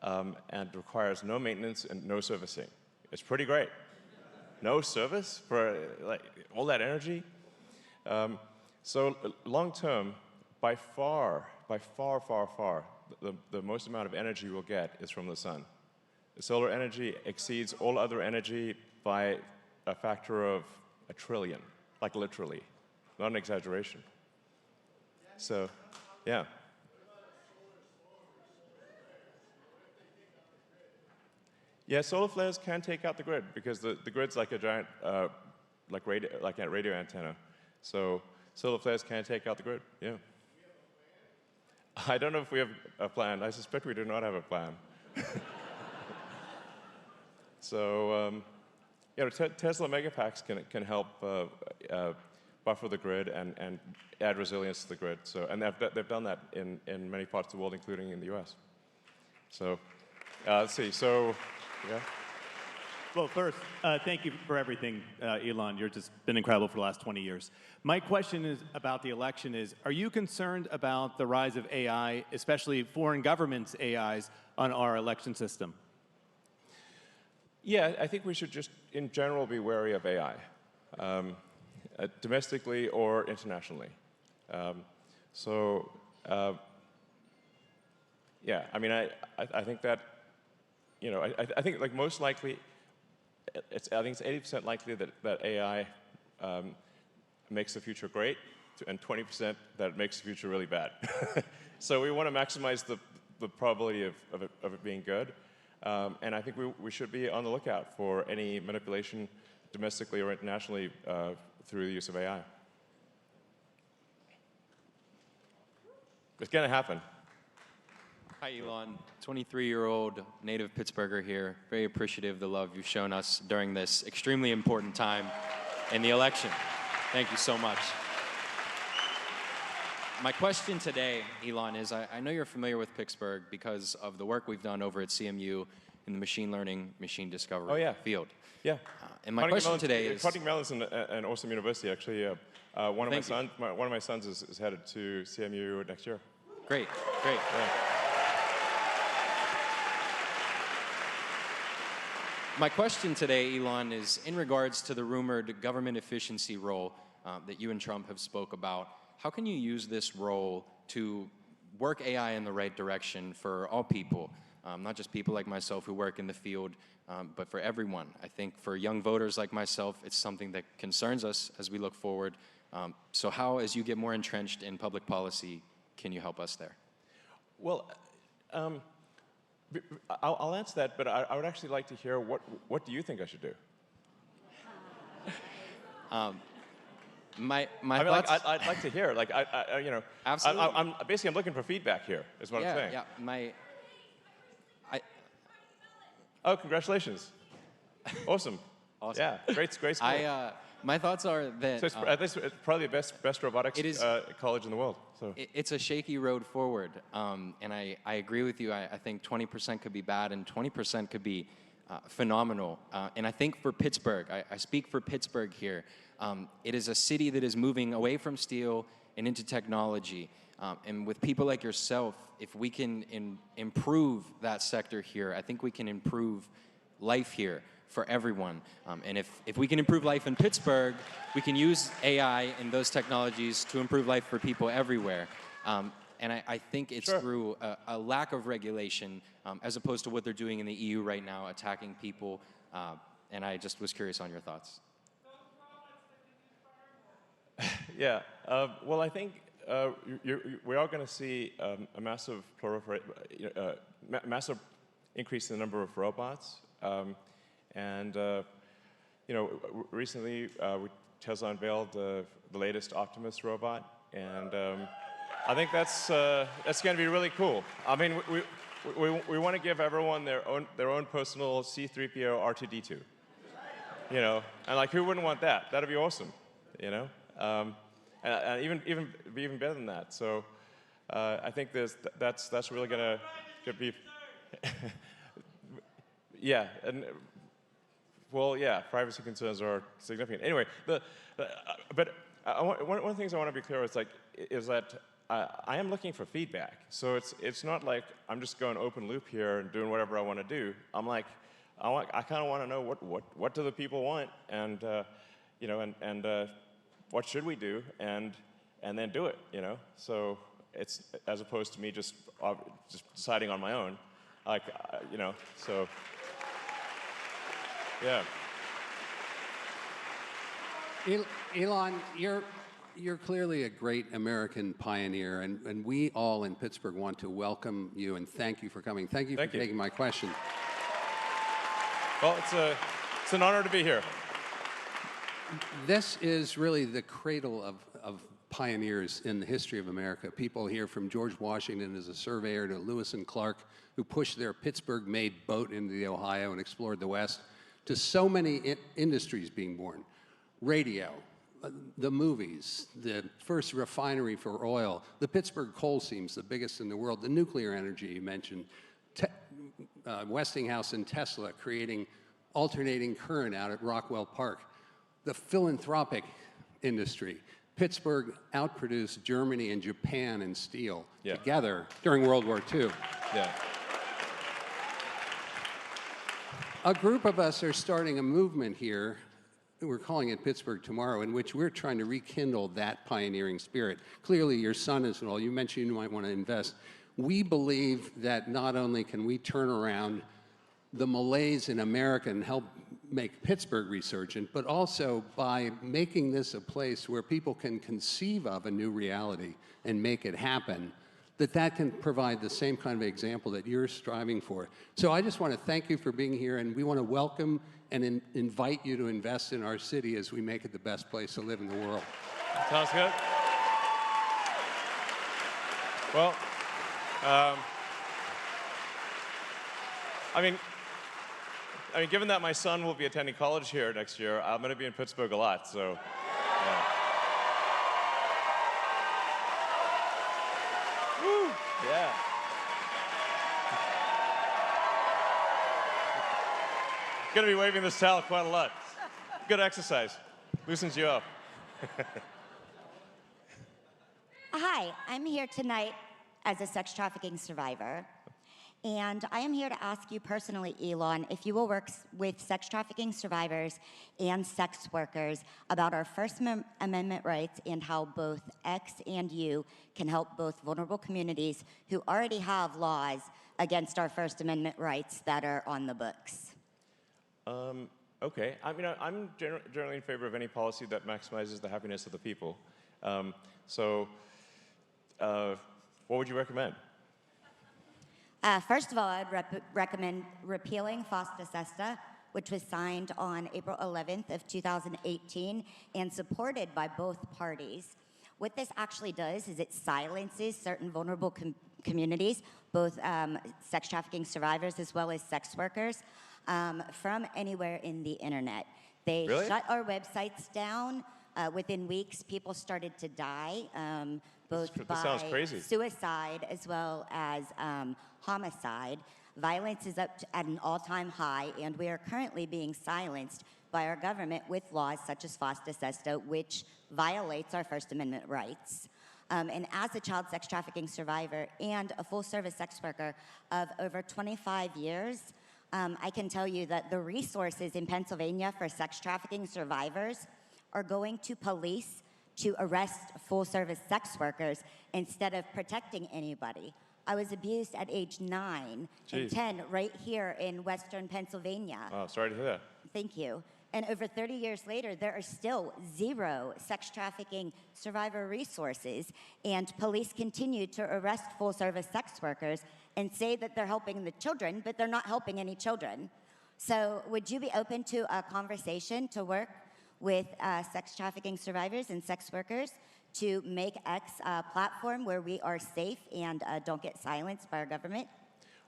and requires no maintenance and no servicing. It's pretty great. No service for like all that energy. So long term, by far, the most amount of energy we'll get is from the sun. The solar energy exceeds all other energy by a factor of 1 trillion, like literally, not an exaggeration. So, yeah. Yeah, solar flares can take out the grid because the grid's like a giant, like a radio antenna. So solar flares can take out the grid. Yeah. I don't know if we have a plan. I suspect we do not have a plan. So, Tesla megapacks can help buffer the grid and add resilience to the grid. So, and they've done that in many parts of the world, including in the U.S. So, let's see. So, yeah. Well, first, thank you for everything, Elon. You've just been incredible for the last 20 years. My question is about the election is, are you concerned about the rise of AI, especially foreign governments' AIs, on our election system? Yeah, I think we should just, in general, be wary of AI, domestically or internationally. Yeah, I mean, I think that, I think like most likely, I think it's 80% likely that AI makes the future great, and 20% that it makes the future really bad. So we want to maximize the probability of it being good. And I think we should be on the lookout for any manipulation domestically or internationally through the use of AI. It's going to happen. Hi, Elon. 23-year-old native Pittsburgher here. Very appreciative of the love you've shown us during this extremely important time in the election. Thank you so much. My question today, Elon, is I know you're familiar with Pittsburgh because of the work we've done over at CMU in the machine learning, machine discovery field. Yeah. And my question today is... Carnegie Mellon is an awesome university, actually. One of my sons is headed to CMU next year. Great, great. Yeah. My question today, Elon, is in regards to the rumored government efficiency role that you and Trump have spoke about. How can you use this role to work AI in the right direction for all people, not just people like myself who work in the field, but for everyone. I think for young voters like myself, it's something that concerns us as we look forward. So how, as you get more entrenched in public policy, can you help us there? Well, I'll answer that, but I would actually like to hear what do you think I should do? My I mean, thoughts. I'd like to hear. Like, you know, Absolutely. I'm looking for feedback here. Is what I'm saying. Yeah. Oh, congratulations! Awesome. Awesome. Yeah, great school. My thoughts are that So it's probably the best robotics college in the world. So it's a shaky road forward, and I agree with you. I think 20% could be bad, and 20% could be phenomenal. And I think for Pittsburgh, I speak for Pittsburgh here. It is a city that is moving away from steel and into technology. And with people like yourself, if we can improve that sector here, I think we can improve life here for everyone. And if we can improve life in Pittsburgh, we can use AI and those technologies to improve life for people everywhere. And I think it's through a lack of regulation, as opposed to what they're doing in the EU right now, attacking people. And I just was curious on your thoughts. yeah. Well, I think we are going to see a massive massive increase in the number of robots. And you know, recently Tesla unveiled the latest Optimus robot, and I think that's going to be really cool. I mean, we want to give everyone their own personal C-3PO R2-D2. You know, and like, who wouldn't want that? That'd be awesome. You know, and even better than that. So I think that's really going to be. Yeah, and well, yeah, privacy concerns are significant. Anyway, but one of the things I want to be clear is that I am looking for feedback. So it's not like I'm just going open loop here and doing whatever I want to do. I'm like, I kind of want to know what do the people want, and you know, and what should we do, and then do it. You know, so it's as opposed to me just deciding on my own, like you know, so. Yeah. Elon, you're clearly a great American pioneer, and we all in Pittsburgh want to welcome you and thank you for coming. Thank you for taking my question. Well, it's an honor to be here. This is really the cradle of pioneers in the history of America. People here from George Washington as a surveyor to Lewis and Clark, who pushed their Pittsburgh-made boat into the Ohio and explored the West, to so many industries being born. Radio, the movies, the first refinery for oil, the Pittsburgh coal seams, the biggest in the world, the nuclear energy you mentioned, Westinghouse and Tesla creating alternating current out at Rockwell Park, the philanthropic industry. Pittsburgh outproduced Germany and Japan in steel together during World War II. Yeah. A group of us are starting a movement here, we're calling it Pittsburgh Tomorrow, in which we're trying to rekindle that pioneering spirit. Clearly, your son is involved. You mentioned you might want to invest. We believe that not only can we turn around the malaise in America and help make Pittsburgh resurgent, but also by making this a place where people can conceive of a new reality and make it happen, that can provide the same kind of example that you're striving for. So I just want to thank you for being here, and we want to welcome and invite you to invest in our city as we make it the best place to live in the world. Sounds good. Well, I mean, given that my son will be attending college here next year, I'm going to be in Pittsburgh a lot, so. Yeah. Woo! Yeah. Going to be waving this towel quite a lot. Good exercise. Loosens you up. Hi, I'm here tonight as a sex trafficking survivor. And I am here to ask you personally, Elon, if you will work with sex trafficking survivors and sex workers about our First Amendment rights and how both X and you can help both vulnerable communities who already have laws against our First Amendment rights that are on the books. Okay. I mean, I'm generally in favor of any policy that maximizes the happiness of the people. What would you recommend? First of all, I'd recommend repealing FOSTA SESTA, which was signed on April 11th of 2018 and supported by both parties. What this actually does is it silences certain vulnerable communities, both sex trafficking survivors as well as sex workers, from anywhere in the internet. They Really? shut our websites down. Within weeks, people started to die, both by suicide as well as homicide. Violence is up at an all-time high, and we are currently being silenced by our government with laws such as FOSTA SESTA, which violates our First Amendment rights. And as a child sex trafficking survivor and a full-service sex worker of over 25 years, I can tell you that the resources in Pennsylvania for sex trafficking survivors are going to police to arrest full-service sex workers instead of protecting anybody. I was abused at age 9 and 10 right here in Western Pennsylvania. Oh, sorry to hear that. Thank you. And over 30 years later, there are still 0 sex trafficking survivor resources, and police continue to arrest full-service sex workers and say that they're helping the children, but they're not helping any children. So would you be open to a conversation to work with sex trafficking survivors and sex workers to make X a platform where we are safe and don't get silenced by our government?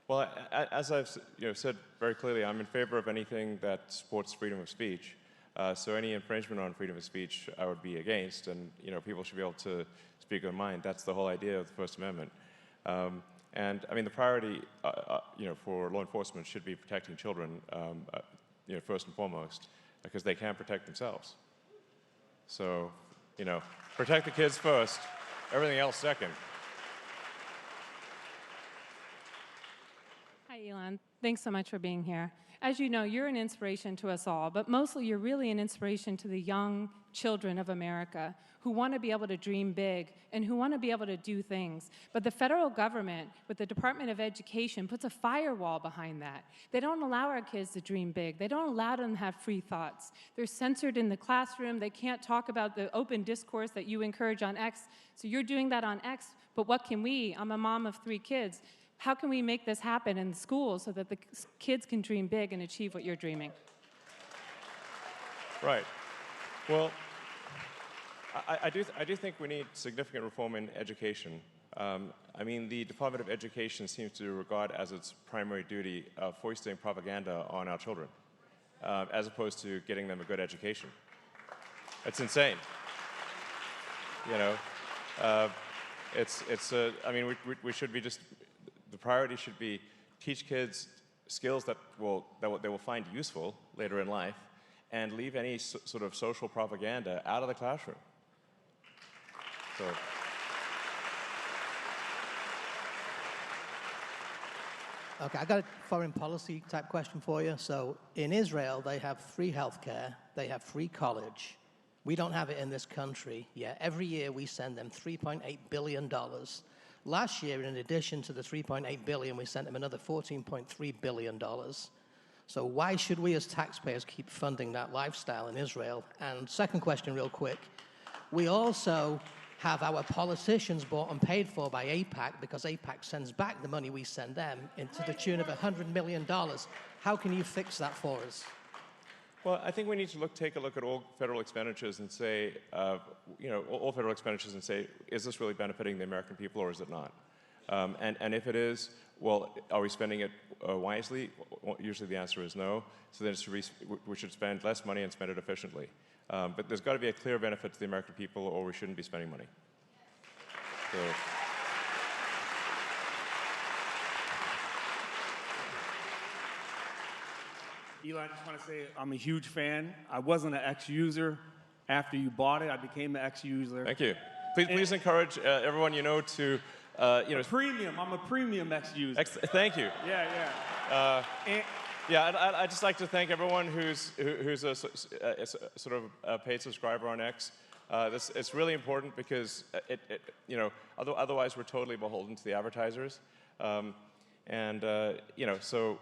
Well, as I've said very clearly, I'm in favor of anything that supports freedom of speech. So any infringement on freedom of speech, I would be against, and people should be able to speak their mind. That's the whole idea of the First Amendment. And I mean, the priority, for law enforcement should be protecting children, first and foremost, because they can't protect themselves. So, protect the kids first, everything else second. Hi, Elon. Thanks so much for being here. As you know, you're an inspiration to us all, but mostly you're really an inspiration to the young children of America who want to be able to dream big and who want to be able to do things. But the federal government, with the Department of Education, puts a firewall behind that. They don't allow our kids to dream big. They don't allow them to have free thoughts. They're censored in the classroom. They can't talk about the open discourse that you encourage on X. So you're doing that on X, but what can we? I'm a mom of 3 kids. How can we make this happen in schools so that the kids can dream big and achieve what you're dreaming? Right. Well, I do think we need significant reform in education. I mean, the Department of Education seems to regard as its primary duty foisting propaganda on our children, as opposed to getting them a good education. It's insane. I mean, we should be just. The priority should be teach kids skills that they will find useful later in life, and leave any sort of social propaganda out of the classroom. So. Okay, I got a foreign policy type question for you. So in Israel, they have free healthcare, they have free college. We don't have it in this country yet. Every year we send them $3.8 billion. Last year, in addition to the $3.8 billion, we sent them another $14.3 billion. So why should we as taxpayers keep funding that lifestyle in Israel? And second question real quick, we also have our politicians bought and paid for by AIPAC because AIPAC sends back the money we send them into the tune of $100 million. How can you fix that for us? Well, I think we need to take a look at all federal expenditures and say, all federal expenditures and say, is this really benefiting the American people or is it not? And if it is, well, are we spending it wisely? Well, usually the answer is no. So then we should spend less money and spend it efficiently. But there's got to be a clear benefit to the American people or we shouldn't be spending money. So. Eli, I just want to say I'm a huge fan. I wasn't an X user. After you bought it, I became an X user. Thank you. Please encourage everyone you know to you know, Premium. I'm a premium X user. Thank you. Yeah. Yeah, I'd just like to thank everyone who's a sort of a paid subscriber on X. It's really important because you know, otherwise we're totally beholden to the advertisers. You know, so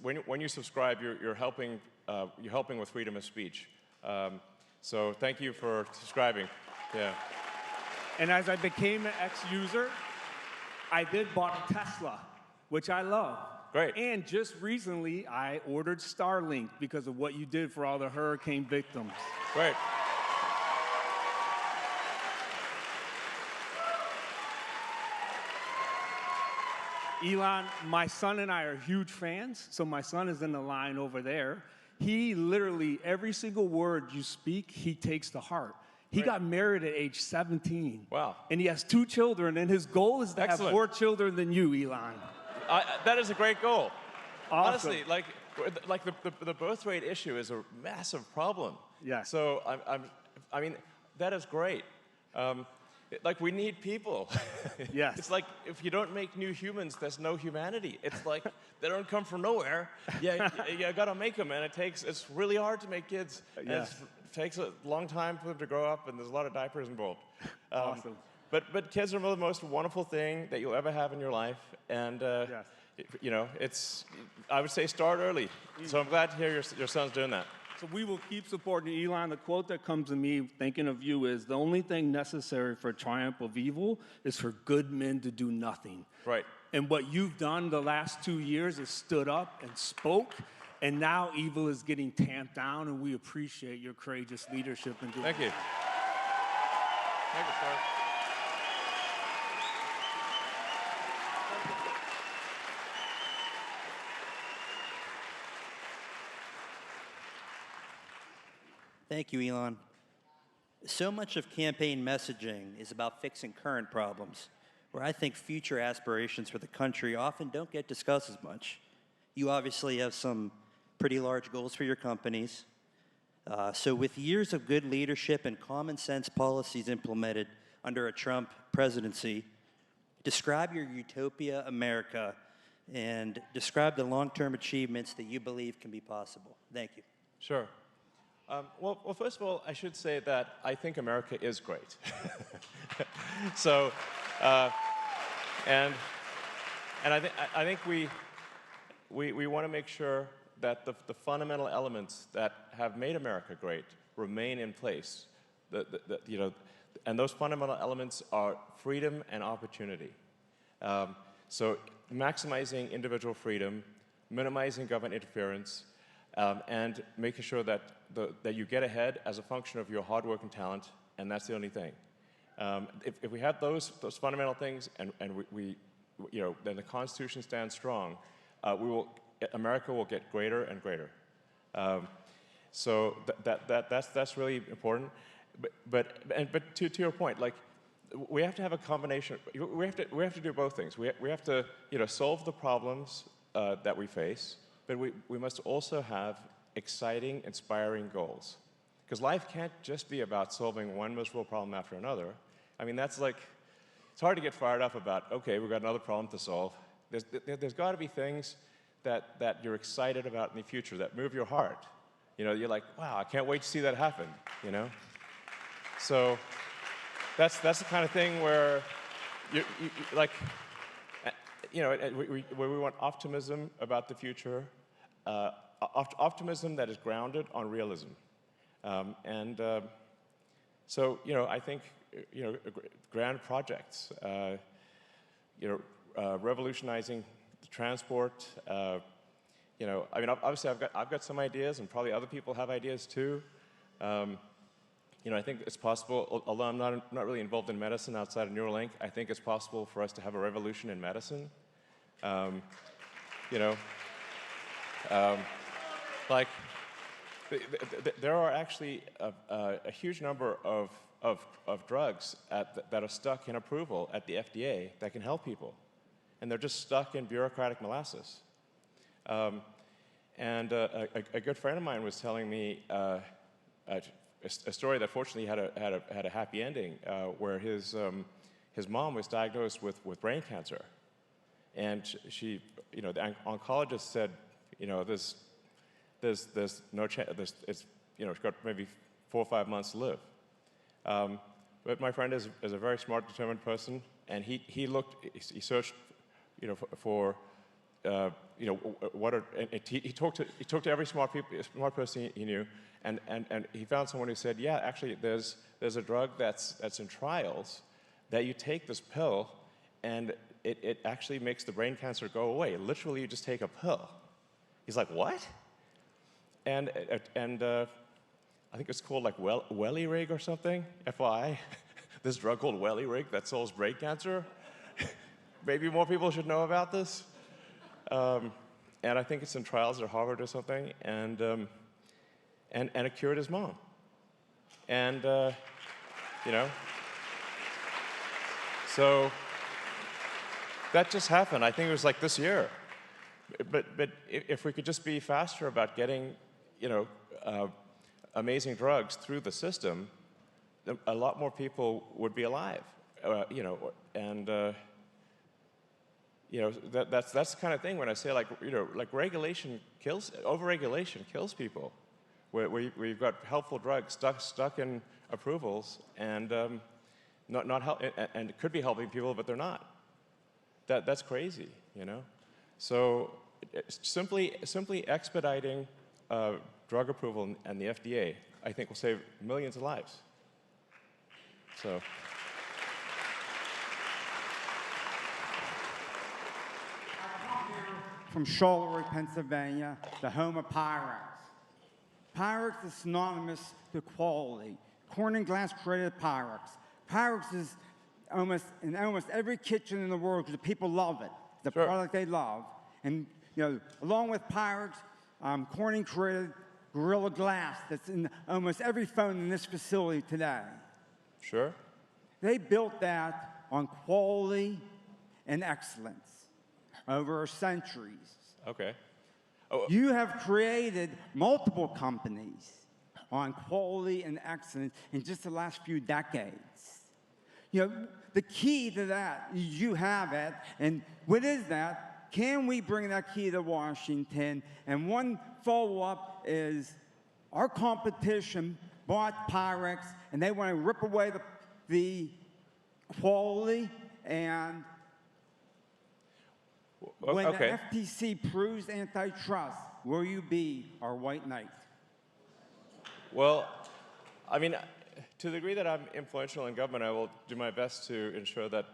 when you subscribe, you're helping with freedom of speech. So thank you for subscribing. Yeah. And as I became an X user, I did bought a Tesla, which I love. Great. And just recently, I ordered Starlink because of what you did for all the hurricane victims. Great. Elon, my son and I are huge fans, so my son is in the line over there. He literally, every single word you speak, he takes to heart. He got married at age 17. Wow. And he has 2 children, and his goal is to have more children than you, Elon. That is a great goal. Awesome. Honestly, like the birth rate issue is a massive problem. Yeah. So I mean, that is great. Like, we need people. Yes. It's like, if you don't make new humans, there's no humanity. It's like, they don't come from nowhere. Yeah, you gotta make them, and it's really hard to make kids. Yes. It takes a long time for them to grow up, and there's a lot of diapers involved. Awesome. But kids are the most wonderful thing that you'll ever have in your life, and you know, I would say start early. So I'm glad to hear your son's doing that. So we will keep supporting Elon. The quote that comes to me thinking of you is, the only thing necessary for triumph of evil is for good men to do nothing. Right. And what you've done the last 2 years is stood up and spoke, and now evil is getting tamped down, and we appreciate your courageous leadership in doing Thank you. Thank you, sir. Thank you, Elon. So much of campaign messaging is about fixing current problems, where I think future aspirations for the country often don't get discussed as much. You obviously have some pretty large goals for your companies. So with years of good leadership and common sense policies implemented under a Trump presidency, describe your utopia America and describe the long-term achievements that you believe can be possible. Thank you. Sure. Well, first of all, I should say that I think America is great. So, and I think we want to make sure that the fundamental elements that have made America great remain in place. You know, and those fundamental elements are freedom and opportunity. So maximizing individual freedom, minimizing government interference, and making sure that you get ahead as a function of your hard work and talent, and that's the only thing. If we have those fundamental things, and we you know, then the Constitution stands strong, America will get greater and greater. So that's really important. But to your point, like, we have to have a combination. We have to do both things. We have to, you know, solve the problems that we face, but we must also have exciting, inspiring goals. Because life can't just be about solving one miserable problem after another. I mean, that's like, it's hard to get fired up about, okay, we've got another problem to solve. There's got to be things that you're excited about in the future, that move your heart. You know, you're like, wow, I can't wait to see that happen, you know? So that's the kind of thing where you like, you know, where we want optimism about the future, optimism that is grounded on realism. So, you know, I think, you know, grand projects, you know, revolutionizing the transport, you know, I mean, obviously I've got some ideas, and probably other people have ideas too. You know, I think it's possible, although I'm not really involved in medicine outside of Neuralink, I think it's possible for us to have a revolution in medicine. You know, like, there are actually a huge number of drugs that are stuck in approval at the FDA that can help people. And they're just stuck in bureaucratic molasses. And a good friend of mine was telling me a story that fortunately had a happy ending, where his his mom was diagnosed with brain cancer. And she, the oncologist said, there's no chance, it's, she's got maybe 4 or 5 months to live. But my friend is a very smart, determined person, and he searched, for, he talked to every smart person he knew, and he found someone who said, yeah, actually, there's a drug that's in trials that you take this pill, and it actually makes the brain cancer go away. Literally, you just take a pill. He's like, what? And I think it's called like Wellirig or something, FYI. This drug called Wellirig that solves brain cancer. Maybe more people should know about this. And I think it's in trials at Harvard or something. And it cured his mom. And so that just happened. I think it was like this year. But if we could just be faster about getting, amazing drugs through the system, a lot more people would be alive. That's the kind of thing when I say like overregulation kills people. We've got helpful drugs stuck in approvals and not help, and it could be helping people, but they're not. That's crazy, So simply expediting drug approval and the FDA, I think, will save millions of lives. So. From Charlotte, Pennsylvania, the home of Pyrex. Pyrex is synonymous to quality. Corning Glass created Pyrex. Pyrex is in almost every kitchen in the world because the people love it. The product they love. And along with Pyrex, Corning created Gorilla Glass that's in almost every phone in this facility today. Sure. They built that on quality and excellence over centuries. Okay. You have created multiple companies on quality and excellence in just the last few decades. The key to that is you have it, and what is that? Can we bring that key to Washington? And one follow-up is our competition bought Pyrex, and they want to rip away the quality, and when the FTC proves antitrust, will you be our white knight? Well, I mean, to the degree that I'm influential in government, I will do my best to ensure that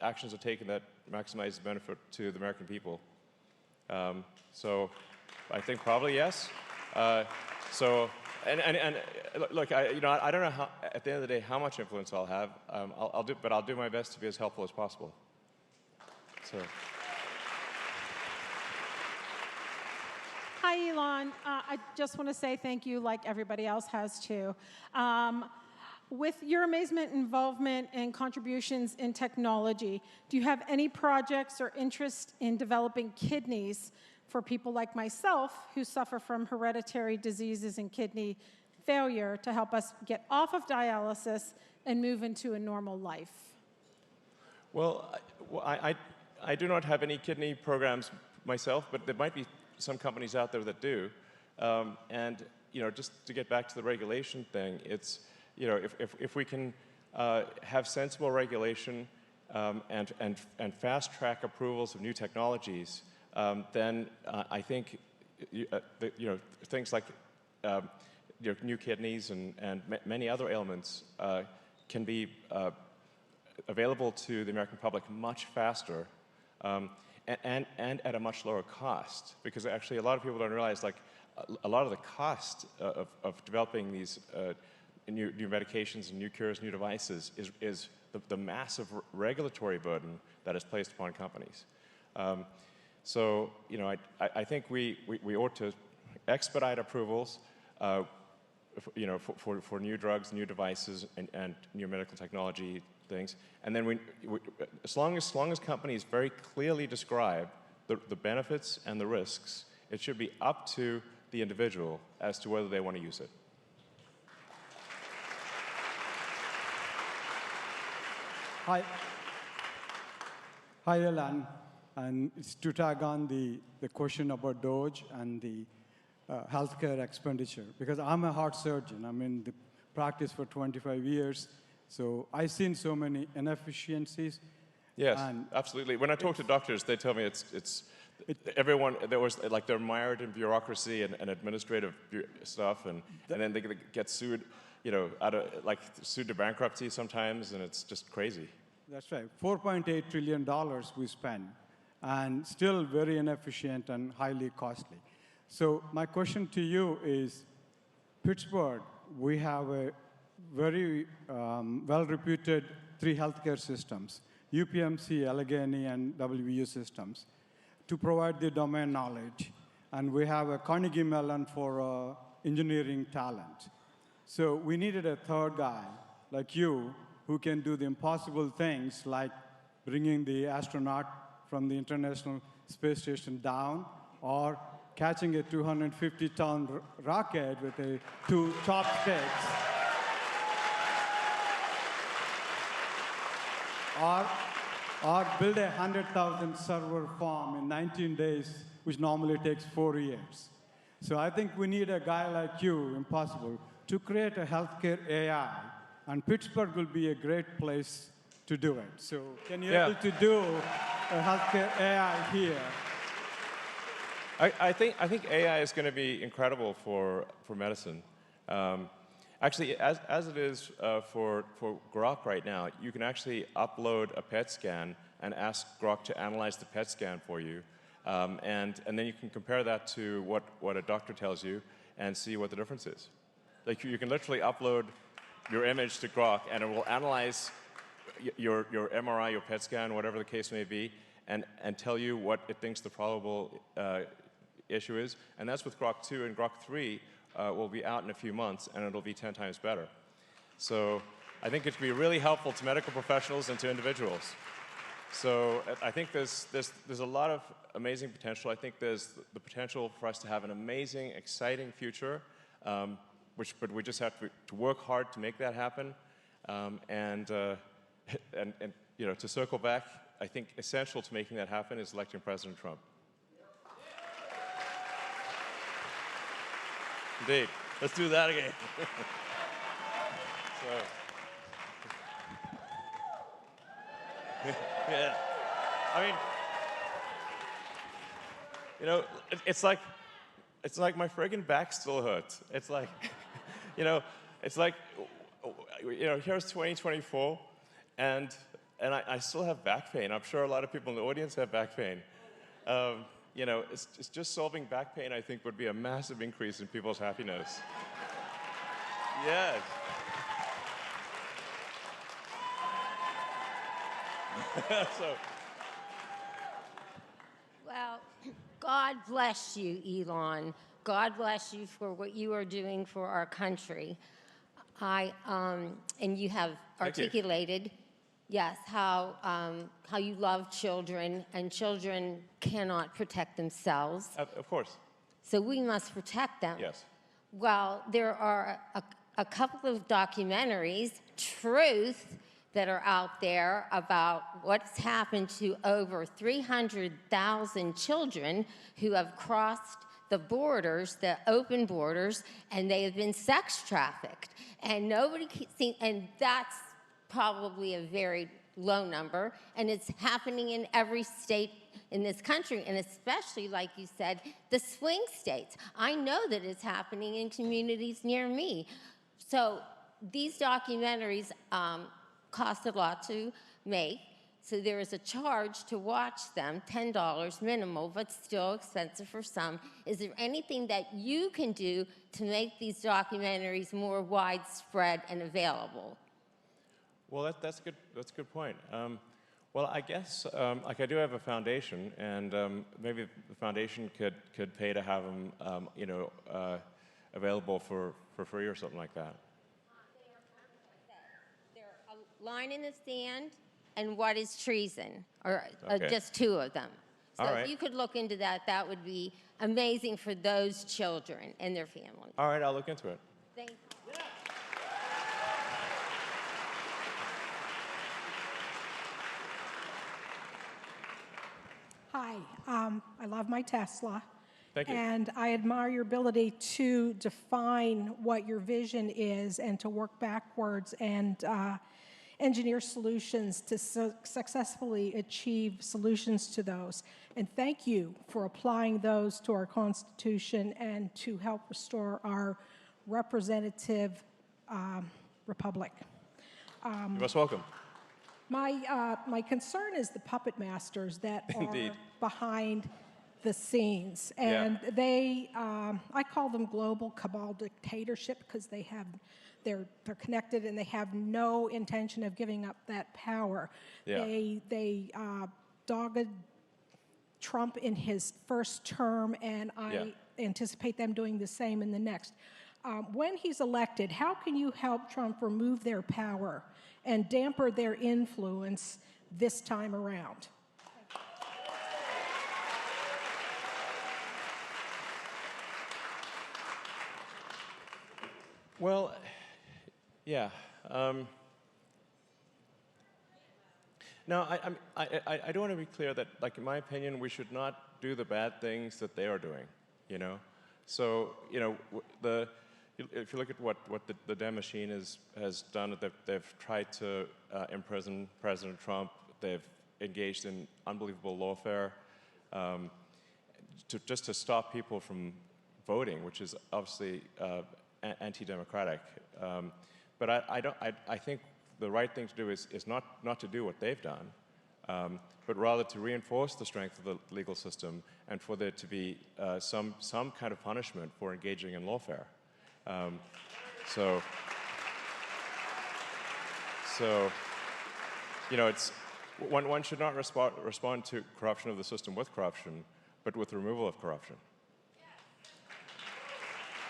actions are taken that maximize the benefit to the American people. So I think probably yes. And look, I don't know how, at the end of the day, how much influence I'll have. But I'll do my best to be as helpful as possible. So. Hi, Elon. I just want to say thank you, like everybody else has too. With your amazement, involvement, and contributions in technology, do you have any projects or interest in developing kidneys for people like myself who suffer from hereditary diseases and kidney failure to help us get off of dialysis and move into a normal life? Well, I do not have any kidney programs myself, but there might be some companies out there that do. And just to get back to the regulation thing, it's if we can have sensible regulation and fast-track approvals of new technologies, then I think things like new kidneys and many other ailments can be available to the American public much faster and at a much lower cost. Because actually, a lot of people don't realize, like, a lot of the cost of developing these new medications and new cures, new devices is the massive regulatory burden that is placed upon companies. So I think we ought to expedite approvals, for new drugs, new devices, and new medical technology things. And then as long as companies very clearly describe the benefits and the risks, it should be up to the individual as to whether they want to use it. Hi. Hi, Elan. And it's to tag on the question about DOGE and the healthcare expenditure. Because I'm a heart surgeon. I'm in the practice for 25 years. So I've seen so many inefficiencies. Yes, absolutely. When I talk to doctors, they tell me everyone, they're mired in bureaucracy and administrative stuff, and then they get sued, sued to bankruptcy sometimes, and it's just crazy. That's right. $4.8 trillion we spend, and still very inefficient and highly costly. So my question to you is, Pittsburgh, we have a very well-reputed 3 healthcare systems, UPMC, Allegheny, and WVU systems, to provide the domain knowledge. And we have a Carnegie Mellon for engineering talent. So we needed a third guy like you who can do the impossible things like bringing the astronaut from the International Space Station down, or catching a 250-ton rocket with 2 chopsticks, or build a 100,000 server farm in 19 days, which normally takes 4 years. So I think we need a guy like you, impossible, to create a healthcare AI, and Pittsburgh will be a great place to do it. So can you able to do a healthcare AI here? I think AI is going to be incredible for medicine. Actually, as it is for Grok right now, you can actually upload a PET scan and ask Grok to analyze the PET scan for you, and then you can compare that to what a doctor tells you and see what the difference is. Like you can literally upload your image to Grok, and it will analyze your MRI, your PET scan, whatever the case may be, and tell you what it thinks the probable issue is. And that's with Grok 2, and Grok 3 will be out in a few months, and it'll be 10 times better. So I think it could be really helpful to medical professionals and to individuals. So I think there's a lot of amazing potential. I think there's the potential for us to have an amazing, exciting future, but we just have to work hard to make that happen. And to circle back, I think essential to making that happen is electing President Trump. Indeed. Let's do that again. Yeah. I mean, it's like my friggin' back still hurts. It's like, here's 2024, and I still have back pain. I'm sure a lot of people in the audience have back pain. It's just solving back pain, I think, would be a massive increase in people's happiness. Yes. Well, God bless you, Elon. God bless you for what you are doing for our country. And you have articulated, yes, how you love children, and children cannot protect themselves. Of course. So we must protect them. Yes. Well, there are a couple of documentaries, Truth, that are out there about what's happened to over 300,000 children who have crossed the borders, the open borders, and they have been sex trafficked. And nobody can see, and that's probably a very low number, and it's happening in every state in this country, and especially, like you said, the swing states. I know that it's happening in communities near me. So these documentaries cost a lot to make, so there is a charge to watch them, $10 minimal, but still expensive for some. Is there anything that you can do to make these documentaries more widespread and available? Well, that's a good point. Well, I guess I do have a foundation, and maybe the foundation could pay to have them available for free or something like that. Line in the sand and what is treason, or Okay. just 2 of them. So All right. if you could look into that, that would be amazing for those children and their families. All right, I'll look into it. Thank you. Hi, I love my Tesla. Thank you. And I admire your ability to define what your vision is and to work backwards and engineer solutions to successfully achieve solutions to those. And thank you for applying those to our Constitution and to help restore our representative republic. You're most welcome. My concern is the puppet masters that Indeed. are behind the scenes. And they, I call them global cabal dictatorship because they're connected and they have no intention of giving up that power. Yeah. They dogged Trump in his first term, and I anticipate them doing the same in the next. When he's elected, how can you help Trump remove their power and damper their influence this time around? Well, yeah. No, I do want to be clear that, like, in my opinion, we should not do the bad things that they are doing, you know? So, you know, if you look at what the Dem machine has done, they've tried to imprison President Trump. They've engaged in unbelievable lawfare just to stop people from voting, which is obviously anti-democratic. But I think the right thing to do is not to do what they've done, but rather to reinforce the strength of the legal system and for there to be some kind of punishment for engaging in lawfare. So, you know, one should not respond to corruption of the system with corruption, but with removal of corruption.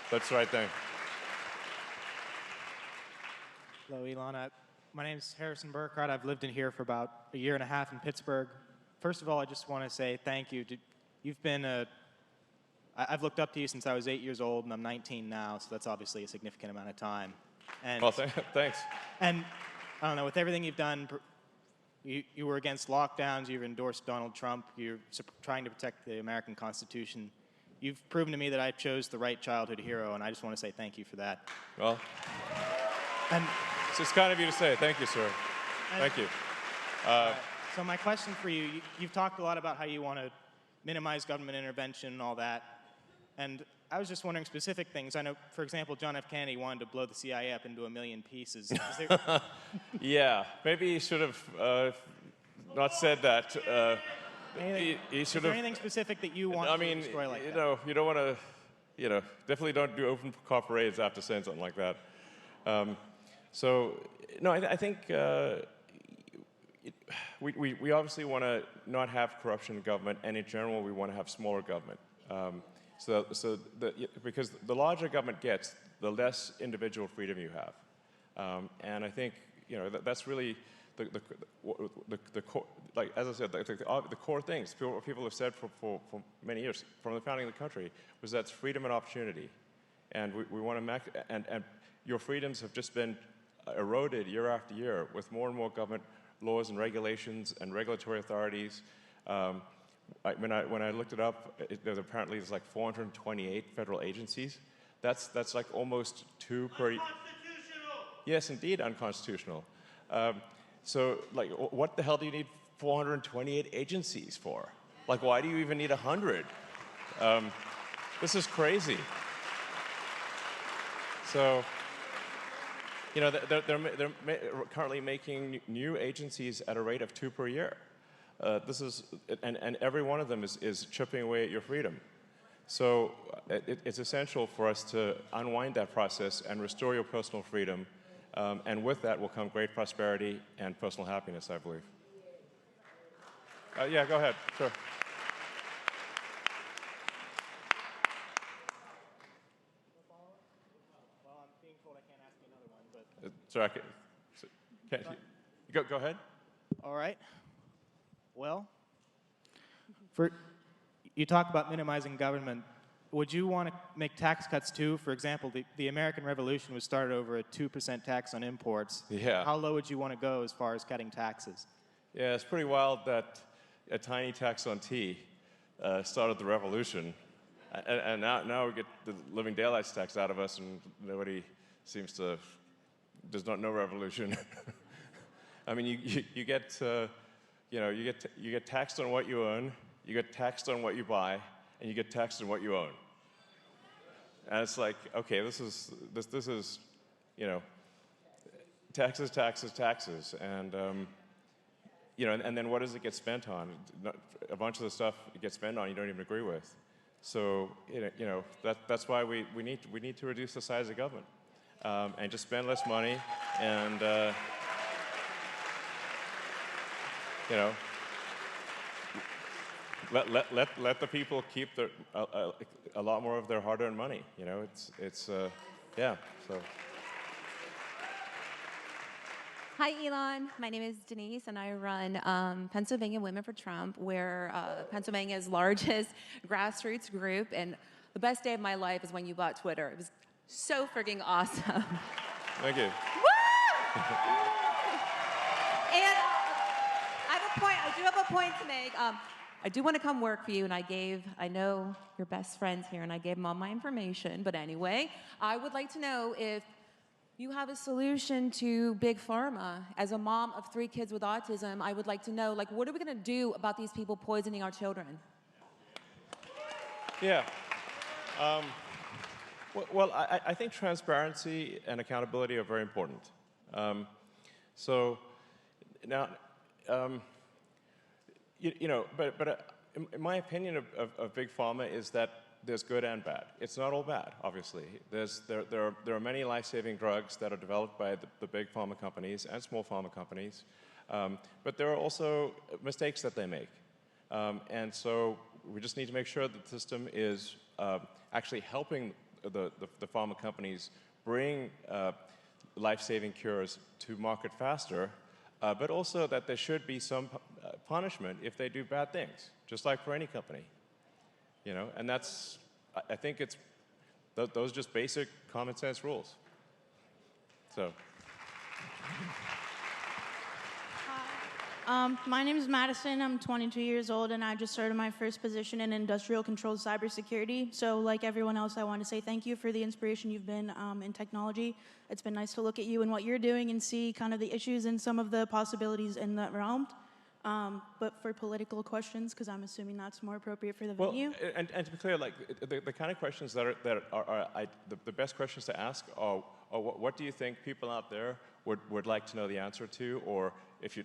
That's the right thing. Hello, Elon. My name's Harrison Burkhardt. I've lived in here for about a year and a half in Pittsburgh. First of all, I just want to say thank you. You've been I've looked up to you since I was 8 years old, and I'm 19 now, so that's obviously a significant amount of time. And, well, thanks. And I don't know, with everything you've done, you were against lockdowns, you've endorsed Donald Trump, you're trying to protect the American Constitution. You've proven to me that I chose the right childhood hero, and I just want to say thank you for that. Well, and it's kind of you to say. Thank you, sir. Thank you. So my question for you, you've talked a lot about how you want to minimize government intervention and all that. And I was just wondering specific things. I know, for example, John F. Kennedy wanted to blow the CIA up into 1,000,000 pieces. Yeah, maybe he should have not said that. Is there anything specific that you want to destroy like that? I mean, you don't want to, definitely don't do open car parades after saying something like that. So, no, I think we obviously want to not have corruption in government, and in general, we want to have smaller government. Because the larger government gets, the less individual freedom you have. And I think, that's really the core, like, as I said, the core things people have said for many years, from the founding of the country, was that's freedom and opportunity. And we want to and your freedoms have just been eroded year after year with more and more government laws and regulations and regulatory authorities. When I looked it up, there's like 428 federal agencies. That's like almost 2 per. Unconstitutional. Yes, indeed, unconstitutional. So, like, what the hell do you need 428 agencies for? Like, why do you even need 100? This is crazy. So, they're currently making new agencies at a rate of 2 per year. And every one of them is chipping away at your freedom. So it's essential for us to unwind that process and restore your personal freedom. And with that will come great prosperity and personal happiness, I believe. Yeah, go ahead. Sure. Well, I'm being told I can't ask you another one, but... Sorry, go ahead. All right. Well, you talk about minimizing government. Would you want to make tax cuts too? For example, the American Revolution was started over a 2% tax on imports. Yeah. How low would you want to go as far as cutting taxes? Yeah, it's pretty wild that a tiny tax on tea started the revolution. And now we get the living daylights tax out of us, and nobody seems to, there's no revolution. I mean, you get, you get taxed on what you own, you get taxed on what you buy, and you get taxed on what you own. And it's like, okay, this is, taxes, taxes, taxes, and and then what does it get spent on? A bunch of the stuff it gets spent on you don't even agree with. So that's why we need to reduce the size of government and just spend less money and let the people keep a lot more of their hard-earned money. Yeah. So. Hi, Elon. My name is Denise, and I run Pennsylvania Women for Trump. We're Pennsylvania's largest grassroots group, and the best day of my life is when you bought Twitter. It was so freaking awesome. Thank you. Woo! And I do have a point to make. I do want to come work for you, and I know your best friends here, and I gave them all my information. But anyway, I would like to know if you have a solution to Big Pharma. As a mom of 3 kids with autism, I would like to know, what are we going to do about these people poisoning our children? Yeah. Well, I think transparency and accountability are very important. So now, but in my opinion of Big Pharma is that there's good and bad. It's not all bad, obviously. There are many life-saving drugs that are developed by the big pharma companies and small pharma companies, but there are also mistakes that they make. And so we just need to make sure that the system is actually helping the pharma companies bring life-saving cures to market faster, but also that there should be some punishment if they do bad things, just like for any company. And that's, I think it's, those are just basic common sense rules. So. My name is Madison. I'm 22 years old, and I just started my first position in industrial controlled cybersecurity. So like everyone else, I want to say thank you for the inspiration you've been in technology. It's been nice to look at you and what you're doing and see kind of the issues and some of the possibilities in that realm. But for political questions, because I'm assuming that's more appropriate for the venue. And to be clear, the kind of questions that are the best questions to ask are what do you think people out there would like to know the answer to, or if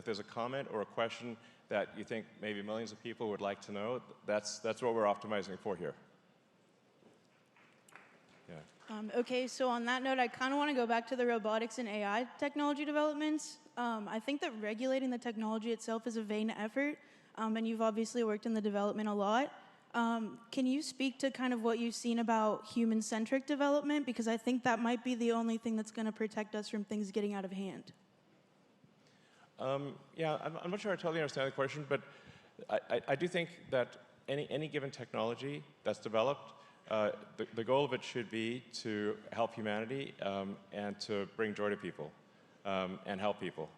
there's a comment or a question that you think maybe millions of people would like to know, that's what we're optimizing for here. Yeah. Okay, so on that note, I kind of want to go back to the robotics and AI technology developments. I think that regulating the technology itself is a vain effort, and you've obviously worked in the development a lot. Can you speak to kind of what you've seen about human-centric development? Because I think that might be the only thing that's going to protect us from things getting out of hand. Yeah, I'm not sure I totally understand the question, but I do think that any given technology that's developed, the goal of it should be to help humanity and to bring joy to people. And help people,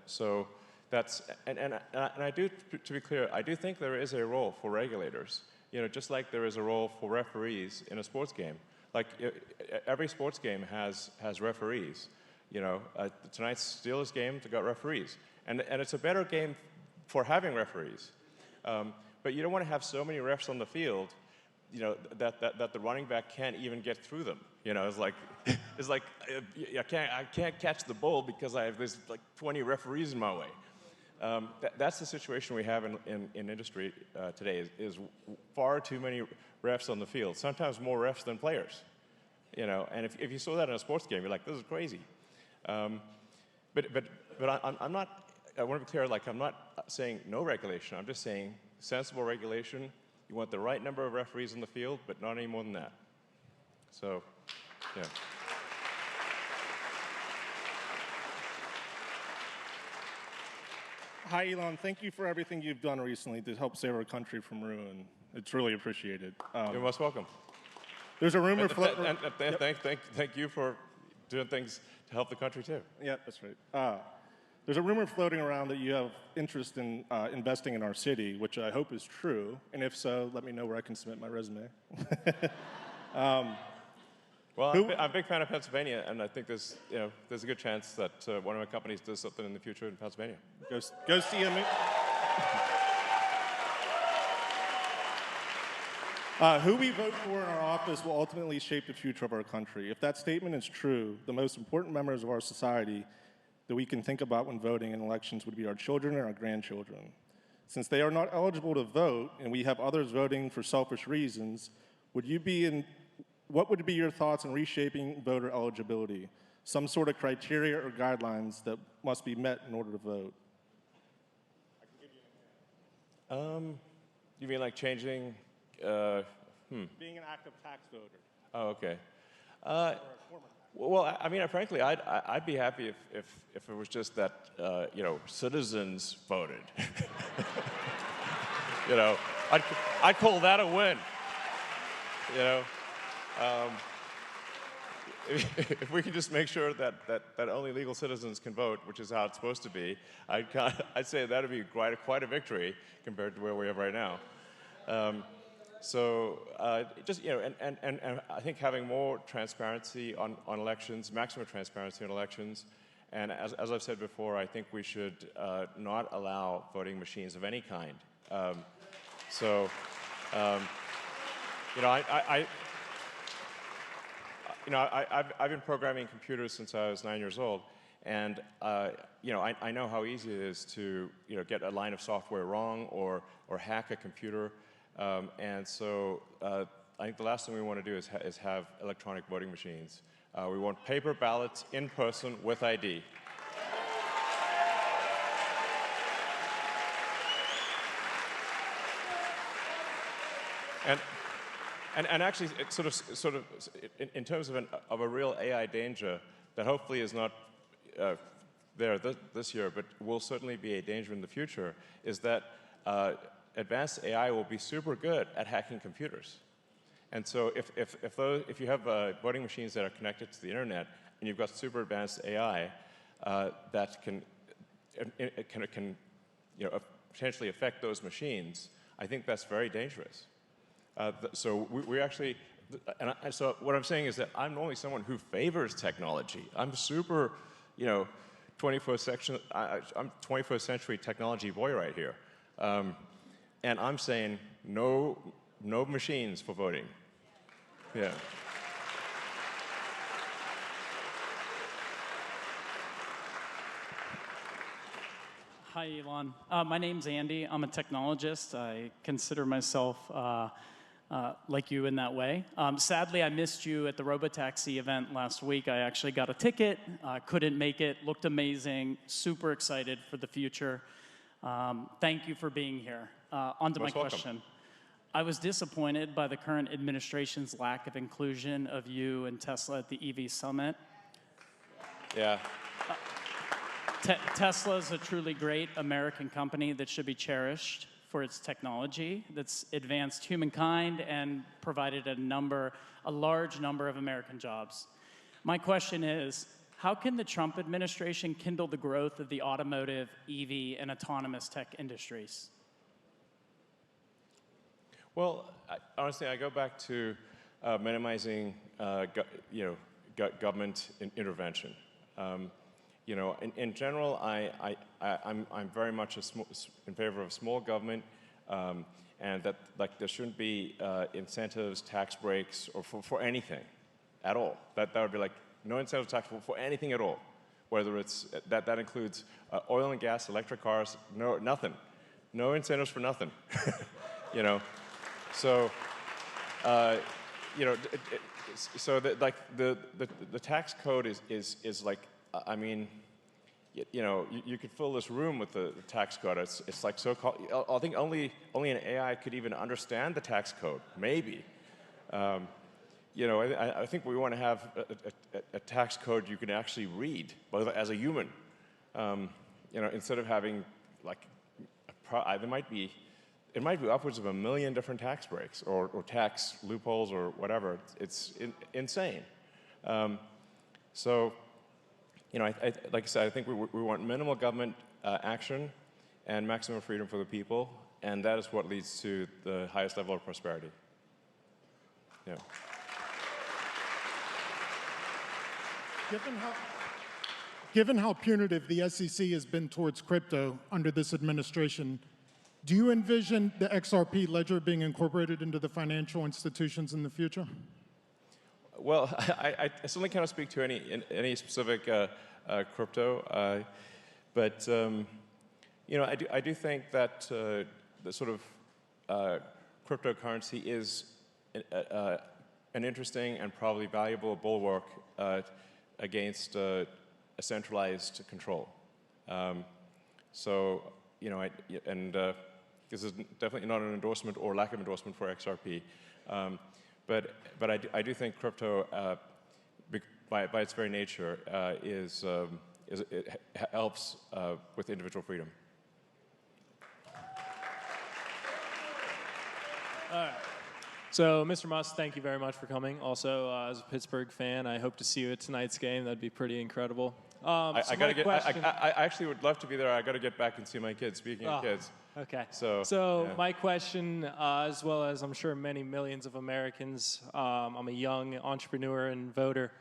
so that's and I do, to be clear, I do think there is a role for regulators. Just like there is a role for referees in a sports game. Like every sports game has referees. Tonight's Steelers game got referees, and it's a better game for having referees. But you don't want to have so many refs on the field, that the running back can't even get through them. It's like I can't catch the ball because I have this 20 referees in my way. That's the situation we have in industry today. Is far too many refs on the field. Sometimes more refs than players. And if you saw that in a sports game, you're like, this is crazy. But I'm not. I want to be clear. I'm not saying no regulation. I'm just saying sensible regulation. You want the right number of referees in the field, but not any more than that. So, yeah. Hi, Elon. Thank you for everything you've done recently to help save our country from ruin. It's really appreciated. You're most welcome. There's a rumor Thank you for doing things to help the country, too. Yeah, that's right. There's a rumor floating around that you have interest in investing in our city, which I hope is true. And if so, let me know where I can submit my resume. Well, I'm a big fan of Pennsylvania, and I think there's a good chance that one of my companies does something in the future in Pennsylvania. Go see him. Who we vote for in our office will ultimately shape the future of our country. If that statement is true, the most important members of our society that we can think about when voting in elections would be our children and our grandchildren. Since they are not eligible to vote, and we have others voting for selfish reasons, what would be your thoughts on reshaping voter eligibility? Some sort of criteria or guidelines that must be met in order to vote? You mean like changing? Being an active tax voter. Oh, okay. Well, I mean, frankly, I'd be happy if it was just that citizens voted. I'd call that a win. If we can just make sure that only legal citizens can vote, which is how it's supposed to be, I'd say that'd be quite a victory compared to where we are right now. And I think having more transparency on elections, maximum transparency on elections, and as I've said before, I think we should not allow voting machines of any kind. I've been programming computers since I was 9 years old, and I know how easy it is to get a line of software wrong or hack a computer. And so I think the last thing we want to do is have electronic voting machines. We want paper ballots in person with ID. And actually, it's sort of in terms of a real AI danger that hopefully is not there this year, but will certainly be a danger in the future, is that advanced AI will be super good at hacking computers. And so if you have voting machines that are connected to the internet and you've got super advanced AI that can potentially affect those machines, I think that's very dangerous. So we actually, so what I'm saying is that I'm only someone who favors technology. I'm super, 21st century technology boy right here. And I'm saying no machines for voting. Yeah. Hi, Elon. My name's Andy. I'm a technologist. I consider myself like you in that way. Sadly, I missed you at the Robotaxi event last week. I actually got a ticket, couldn't make it, looked amazing, super excited for the future. Thank you for being here. On to my question. I was disappointed by the current administration's lack of inclusion of you and Tesla at the EV Summit. Yeah. Tesla is a truly great American company that should be cherished for its technology that's advanced humankind and provided a large number of American jobs. My question is, how can the Trump administration kindle the growth of the automotive, EV, and autonomous tech industries? Well, honestly, I go back to minimizing, government intervention. In general, I'm very much in favor of small government, and that there shouldn't be incentives, tax breaks, or for anything at all. That would be no incentive tax for anything at all, whether it's that includes oil and gas, electric cars, nothing, no incentives for nothing, So, so the tax code is like, I mean, you could fill this room with the tax code. It's like so-called. I think only an AI could even understand the tax code. Maybe. I think we want to have a tax code you can actually read, both as a human. Instead of having it might be upwards of 1 million different tax breaks or tax loopholes or whatever. It's insane. So you know, like I said, I think we want minimal government action and maximum freedom for the people, and that is what leads to the highest level of prosperity. Yeah. Given how punitive the SEC has been towards crypto under this administration, do you envision the XRP ledger being incorporated into the financial institutions in the future? Well, I certainly cannot speak to any specific crypto, but you know, I do think that the sort of cryptocurrency is an interesting and probably valuable bulwark against a centralized control. So, you know, this is definitely not an endorsement or lack of endorsement for XRP. But I do think crypto, by its very nature, it helps with individual freedom. All right. So, Mr. Musk, thank you very much for coming. Also, as a Pittsburgh fan, I hope to see you at tonight's game. That'd be pretty incredible. I actually would love to be there. I got to get back and see my kids. Speaking of kids. Okay. So yeah. My question, as well as I'm sure many millions of Americans, I'm a young entrepreneur and voter.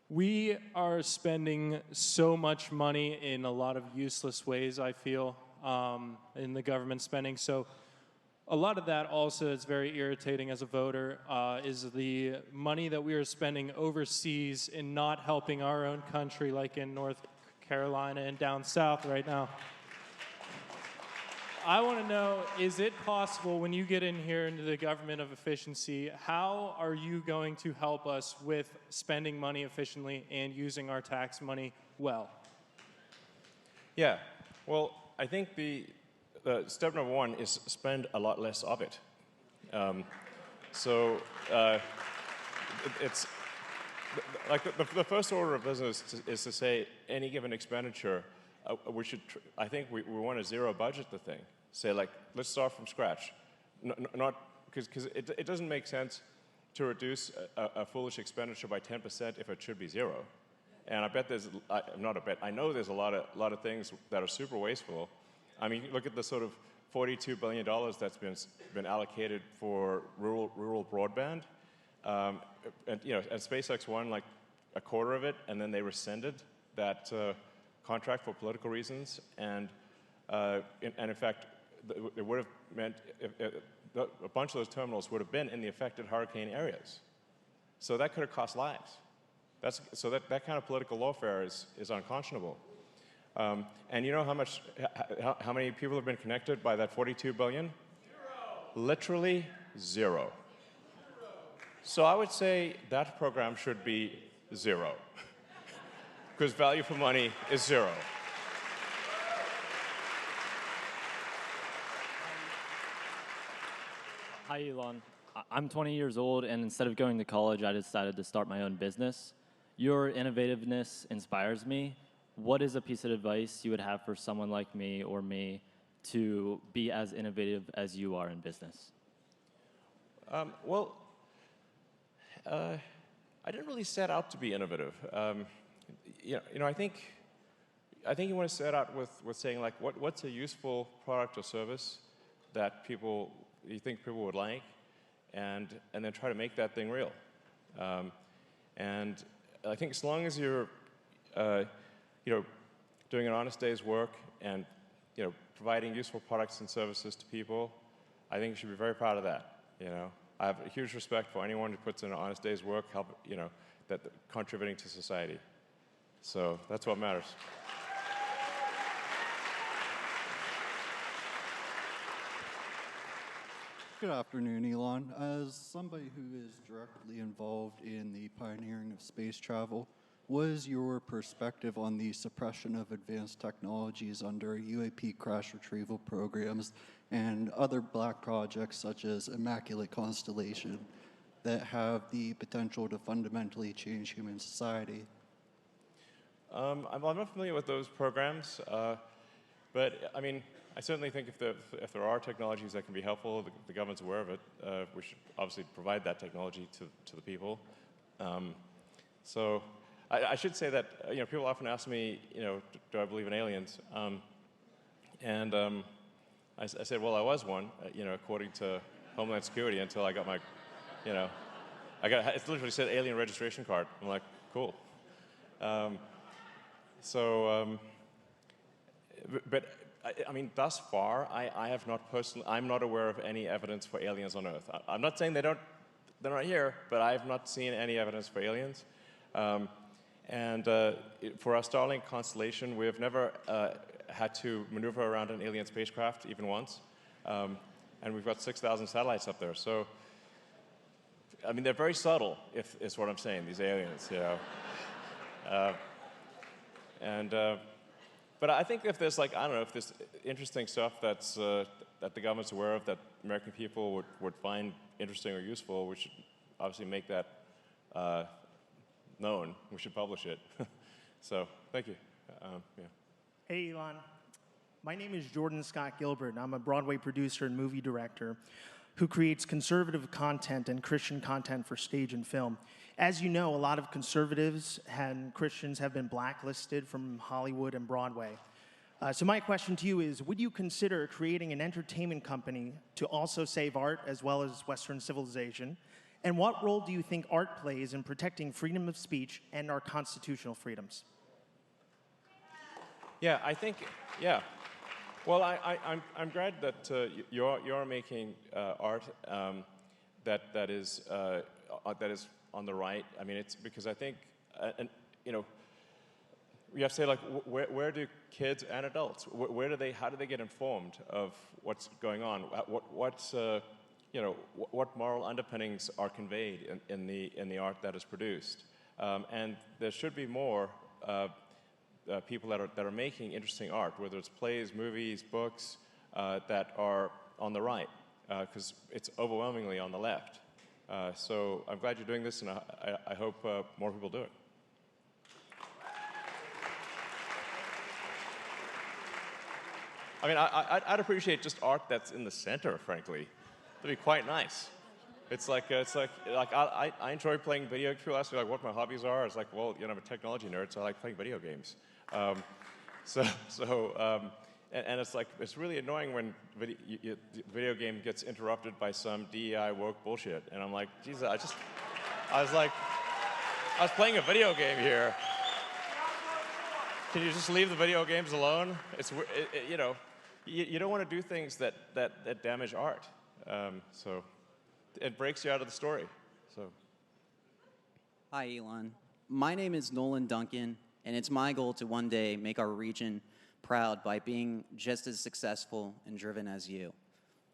We are spending so much money in a lot of useless ways, I feel, in the government spending. So a lot of that also is very irritating as a voter, is the money that we are spending overseas in not helping our own country, like in North Carolina and down south right now. I want to know, is it possible when you get in here into the government of efficiency, how are you going to help us with spending money efficiently and using our tax money well? Yeah, well, I think the step number one is spend a lot less of it. It's like the first order of business is to say any given expenditure, I think we want to zero budget the thing. Say like, let's start from scratch. Not because it doesn't make sense to reduce a foolish expenditure by 10% if it should be zero. And I bet I know there's a lot of things that are super wasteful. I mean, look at the sort of $42 billion that's been allocated for rural broadband. And you know, and SpaceX won like a quarter of it, and then they rescinded that contract for political reasons. And in fact, it would have meant a bunch of those terminals would have been in the affected hurricane areas. So that could have cost lives. That kind of political lawfare is unconscionable. And you know how many people have been connected by that 42 billion? 0. Literally 0. So I would say that program should be 0. Because value for money is 0. Hi, Elon. I'm 20 years old, and instead of going to college, I decided to start my own business. Your innovativeness inspires me. What is a piece of advice you would have for someone like me or me to be as innovative as you are in business? Well, I didn't really set out to be innovative. You know, I think you want to set out with saying like, what's a useful product or service that you think people would like, and then try to make that thing real. And I think as long as you're you know, doing an honest day's work and, you know, providing useful products and services to people, I think you should be very proud of that. You know, I have a huge respect for anyone who puts in an honest day's work, you know, contributing to society. So that's what matters. Good afternoon, Elon. As somebody who is directly involved in the pioneering of space travel, what is your perspective on the suppression of advanced technologies under UAP crash retrieval programs and other black projects such as Immaculate Constellation that have the potential to fundamentally change human society? I'm not familiar with those programs, but I mean, I certainly think if there are technologies that can be helpful, the government's aware of it, we should obviously provide that technology to the people. So I should say that people often ask me, do I believe in aliens? I said, well, I was one, according to Homeland Security until I got my, it literally said alien registration card. I'm like, cool. But I mean, thus far, I have not personally, I'm not aware of any evidence for aliens on Earth. I'm not saying they're not here, but I have not seen any evidence for aliens. For our Starlink constellation, we have never had to maneuver around an alien spacecraft even once. And we've got 6,000 satellites up there. So, I mean, they're very subtle, is what I'm saying, these aliens, But I think if there's I don't know, if there's interesting stuff that's, that the government's aware of that American people would find interesting or useful, we should obviously make that known. We should publish it. So, thank you. Yeah. Hey, Elon. My name is Jordan Scott Gilbert, and I'm a Broadway producer and movie director who creates conservative content and Christian content for stage and film. As you know, a lot of conservatives and Christians have been blacklisted from Hollywood and Broadway. So my question to you is, would you consider creating an entertainment company to also save art as well as Western civilization? And what role do you think art plays in protecting freedom of speech and our constitutional freedoms? Yeah, I think, yeah. Well, I'm glad that you're making art that is on the right. I mean, it's because I think, we have to say where do kids and adults, how do they get informed of what's going on? What moral underpinnings are conveyed in the art that is produced? And there should be more people that are making interesting art, whether it's plays, movies, books, that are on the right, because it's overwhelmingly on the left. So I'm glad you're doing this, and I hope more people do it. I mean, I'd appreciate just art that's in the center, frankly. That'd be quite nice. It's like I enjoy playing video. People ask me what my hobbies are. It's like, well, I'm a technology nerd, so I like playing video games. And it's really annoying when the video game gets interrupted by some DEI woke bullshit. And I'm like, Jesus, I was playing a video game here. Can you just leave the video games alone? You don't want to do things that damage art. So it breaks you out of the story. So. Hi, Elon. My name is Nolan Duncan, and it's my goal to one day make our region proud by being just as successful and driven as you.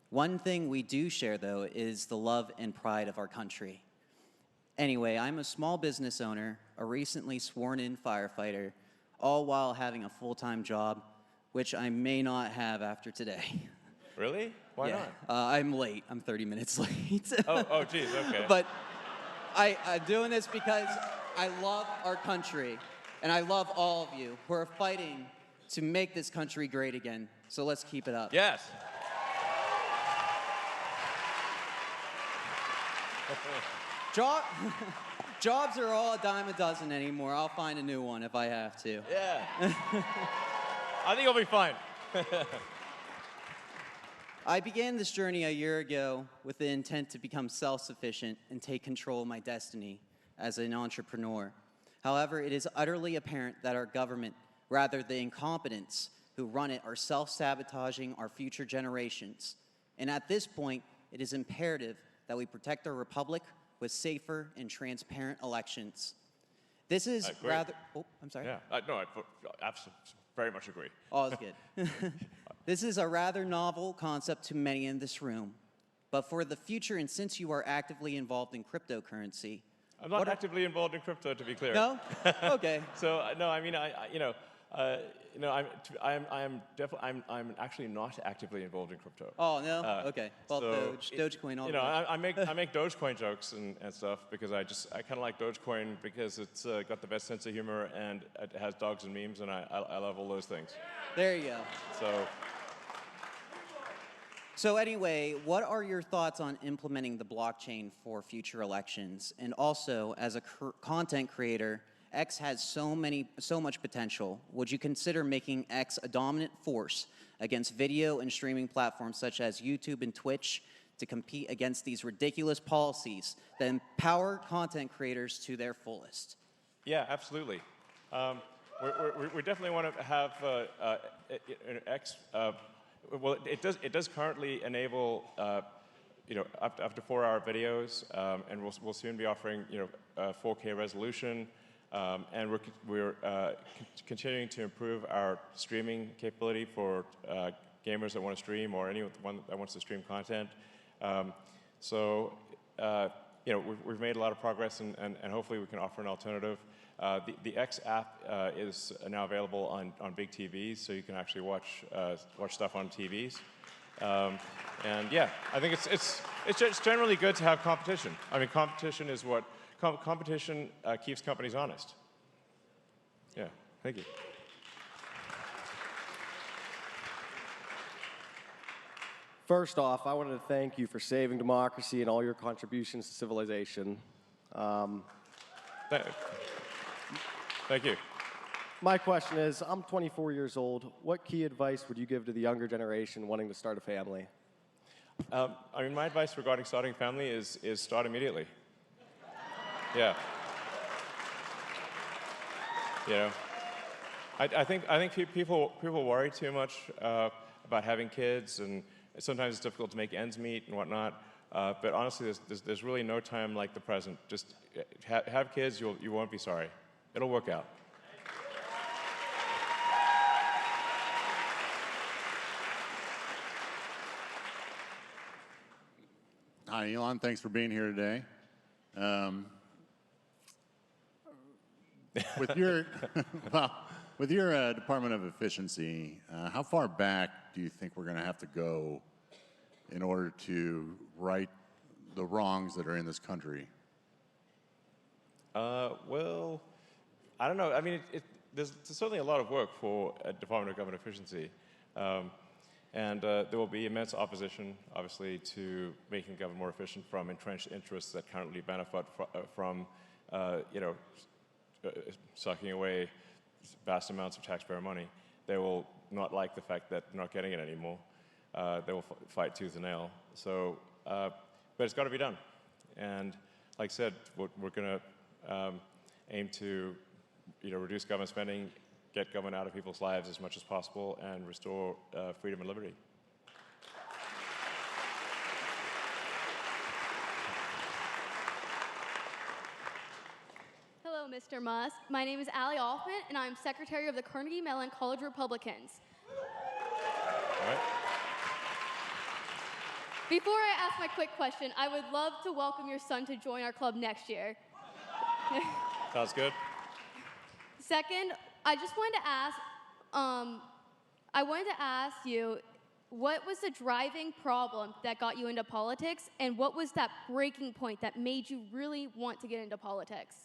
One thing we do share, though, is the love and pride of our country. Anyway, I'm a small business owner, a recently sworn-in firefighter, all while having a full-time job, which I may not have after today. Really? Why not? I'm late. I'm 30 minutes late. oh, geez, okay. But I'm doing this because I love our country, and I love all of you who are fighting to make this country great again. So let's keep it up. Yes. Jobs are all a dime a dozen anymore. I'll find a new one if I have to. Yeah. I think you'll be fine. I began this journey a year ago with the intent to become self-sufficient and take control of my destiny as an entrepreneur. However, it is utterly apparent that our government, rather the incompetents who run it, are self-sabotaging our future generations. And at this point, it is imperative that we protect our republic with safer and transparent elections. This is rather... Oh, I'm sorry. Yeah, no, I absolutely, very much agree. Oh, it's good. This is a rather novel concept to many in this room. But for the future, and since you are actively involved in cryptocurrency... I'm not actively involved in crypto, to be clear. No? Okay. So, no, I mean, I'm actually not actively involved in crypto. Oh, no? Okay. Well, so Dogecoin, all I make Dogecoin jokes and stuff because I kind of like Dogecoin because it's got the best sense of humor and it has dogs and memes, and I love all those things. There you go. So anyway, what are your thoughts on implementing the blockchain for future elections? And also, as a content creator X has so much potential. Would you consider making X a dominant force against video and streaming platforms such as YouTube and Twitch to compete against these ridiculous policies that empower content creators to their fullest? Yeah, absolutely. We definitely want to have an X. Well, it does currently enable up to 4-hour videos, and we'll soon be offering 4K resolution, and we're continuing to improve our streaming capability for gamers that want to stream or anyone that wants to stream content. We've made a lot of progress, and hopefully we can offer an alternative. The X app is now available on big TVs, so you can actually watch stuff on TVs. And yeah, I think it's just generally good to have competition. I mean, competition is what competition keeps companies honest. Yeah, thank you. First off, I wanted to thank you for saving democracy and all your contributions to civilization. Thank you. My question is, I'm 24 years old. What key advice would you give to the younger generation wanting to start a family? I mean, my advice regarding starting a family is start immediately. Yeah. I think people worry too much about having kids, and sometimes it's difficult to make ends meet and whatnot. But honestly, there's really no time like the present. Just have kids. You won't be sorry. It'll work out. Hi, Elon. Thanks for being here today. With your Department of Efficiency, how far back do you think we're going to have to go in order to right the wrongs that are in this country? Well, I don't know. I mean, there's certainly a lot of work for Department of Government Efficiency. And there will be immense opposition, obviously, to making the government more efficient from entrenched interests that currently benefit from sucking away vast amounts of taxpayer money. They will not like the fact that they're not getting it anymore. They will fight tooth and nail. So, but it's got to be done. And like I said, we're going to aim to reduce government spending, get government out of people's lives as much as possible, and restore freedom and liberty. Hello, Mr. Musk. My name is Allie Hoffman, and I'm Secretary of the Carnegie Mellon College Republicans. All right. Before I ask my quick question, I would love to welcome your son to join our club next year. Sounds good. Second, I just wanted to ask you, what was the driving problem that got you into politics, and what was that breaking point that made you really want to get into politics?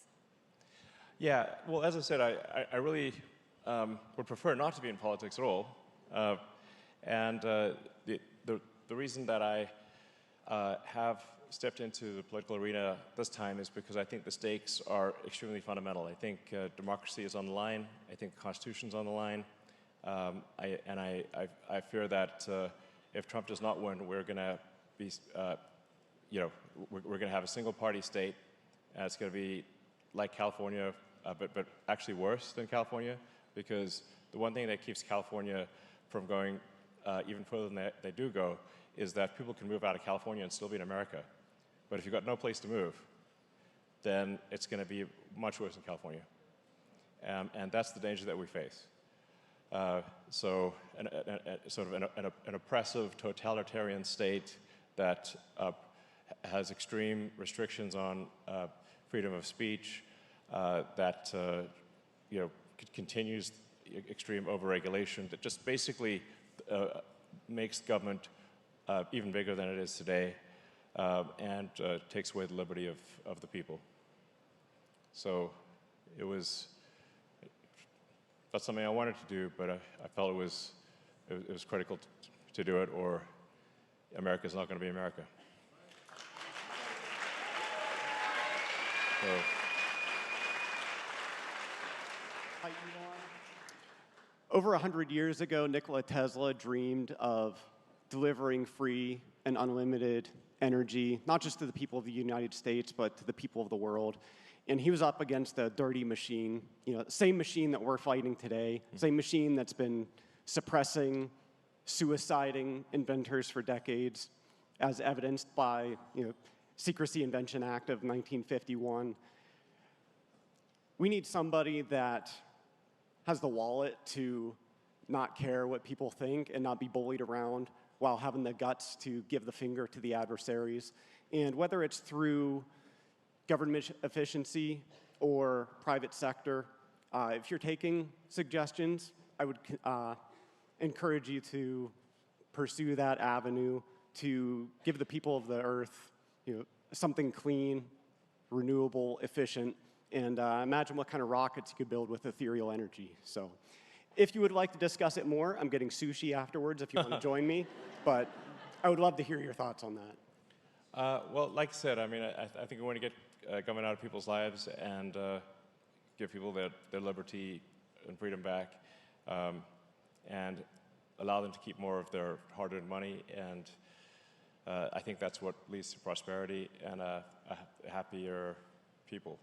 Yeah, well, as I said, I really would prefer not to be in politics at all. The reason that I have stepped into the political arena this time is because I think the stakes are extremely fundamental. I think democracy is on the line. I think the Constitution's on the line. I fear that if Trump does not win, we're going to be, we're going to have a single-party state. And it's going to be like California, but actually worse than California, because the one thing that keeps California from going even further than they do go is that people can move out of California and still be in America. But if you've got no place to move, then it's going to be much worse in California. And that's the danger that we face. Sort of an oppressive, totalitarian state that has extreme restrictions on freedom of speech, that continues extreme overregulation, that just basically makes government even bigger than it is today, and takes away the liberty of the people. So that's something I wanted to do, but I felt it was critical to do it, or America's not going to be America. So, Hi, Elon. Over 100 years ago, Nikola Tesla dreamed of delivering free and unlimited energy, not just to the people of the United States, but to the people of the world. And he was up against a dirty machine, same machine that we're fighting today, same machine that's been suppressing, suiciding inventors for decades, as evidenced by, Secrecy Invention Act of 1951. We need somebody that has the wallet to not care what people think and not be bullied around while having the guts to give the finger to the adversaries. And whether it's through government efficiency or private sector, if you're taking suggestions, I would encourage you to pursue that avenue to give the people of the earth something clean, renewable, efficient, and imagine what kind of rockets you could build with ethereal energy. So if you would like to discuss it more, I'm getting sushi afterwards if you want to join me, but I would love to hear your thoughts on that. Well, like I said, I mean, I think we want to get government out of people's lives and give people their liberty and freedom back, and allow them to keep more of their hard-earned money. And I think that's what leads to prosperity and a happier people.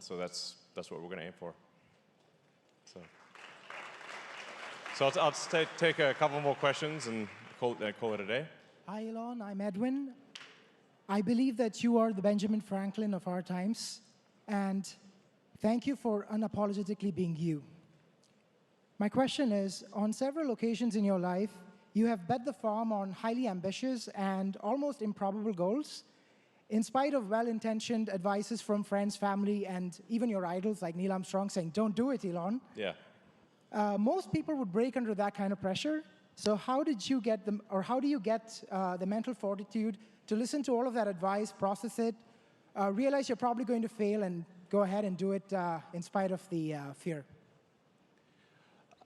So that's what we're going to aim for. So I'll just take a couple more questions and call it a day. Hi, Elon. I'm Edwin. I believe that you are the Benjamin Franklin of our times, and thank you for unapologetically being you. My question is, on several occasions in your life, you have bet the farm on highly ambitious and almost improbable goals, in spite of well-intentioned advices from friends, family, and even your idols like Neil Armstrong saying, "Don't do it, Elon." Yeah. Most people would break under that kind of pressure. So how did you get them, or how do you get the mental fortitude to listen to all of that advice, process it, realize you're probably going to fail, and go ahead and do it in spite of the fear?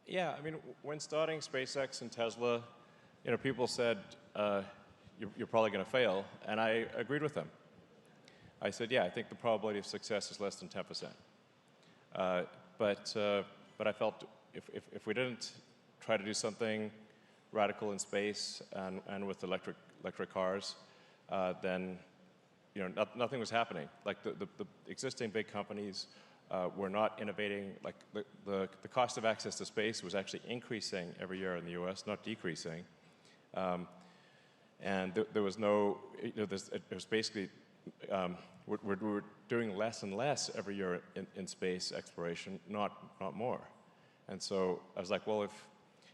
Yeah, I mean, when starting SpaceX and Tesla, people said, you're probably going to fail, and I agreed with them. I said, yeah, I think the probability of success is less than 10%. But I felt if we didn't try to do something radical in space and with electric cars, then nothing was happening. Like the existing big companies were not innovating. Like the cost of access to space was actually increasing every year in the U.S., not decreasing. And there was no, it was basically, we're doing less and less every year in space exploration, not more. And so I was like, well,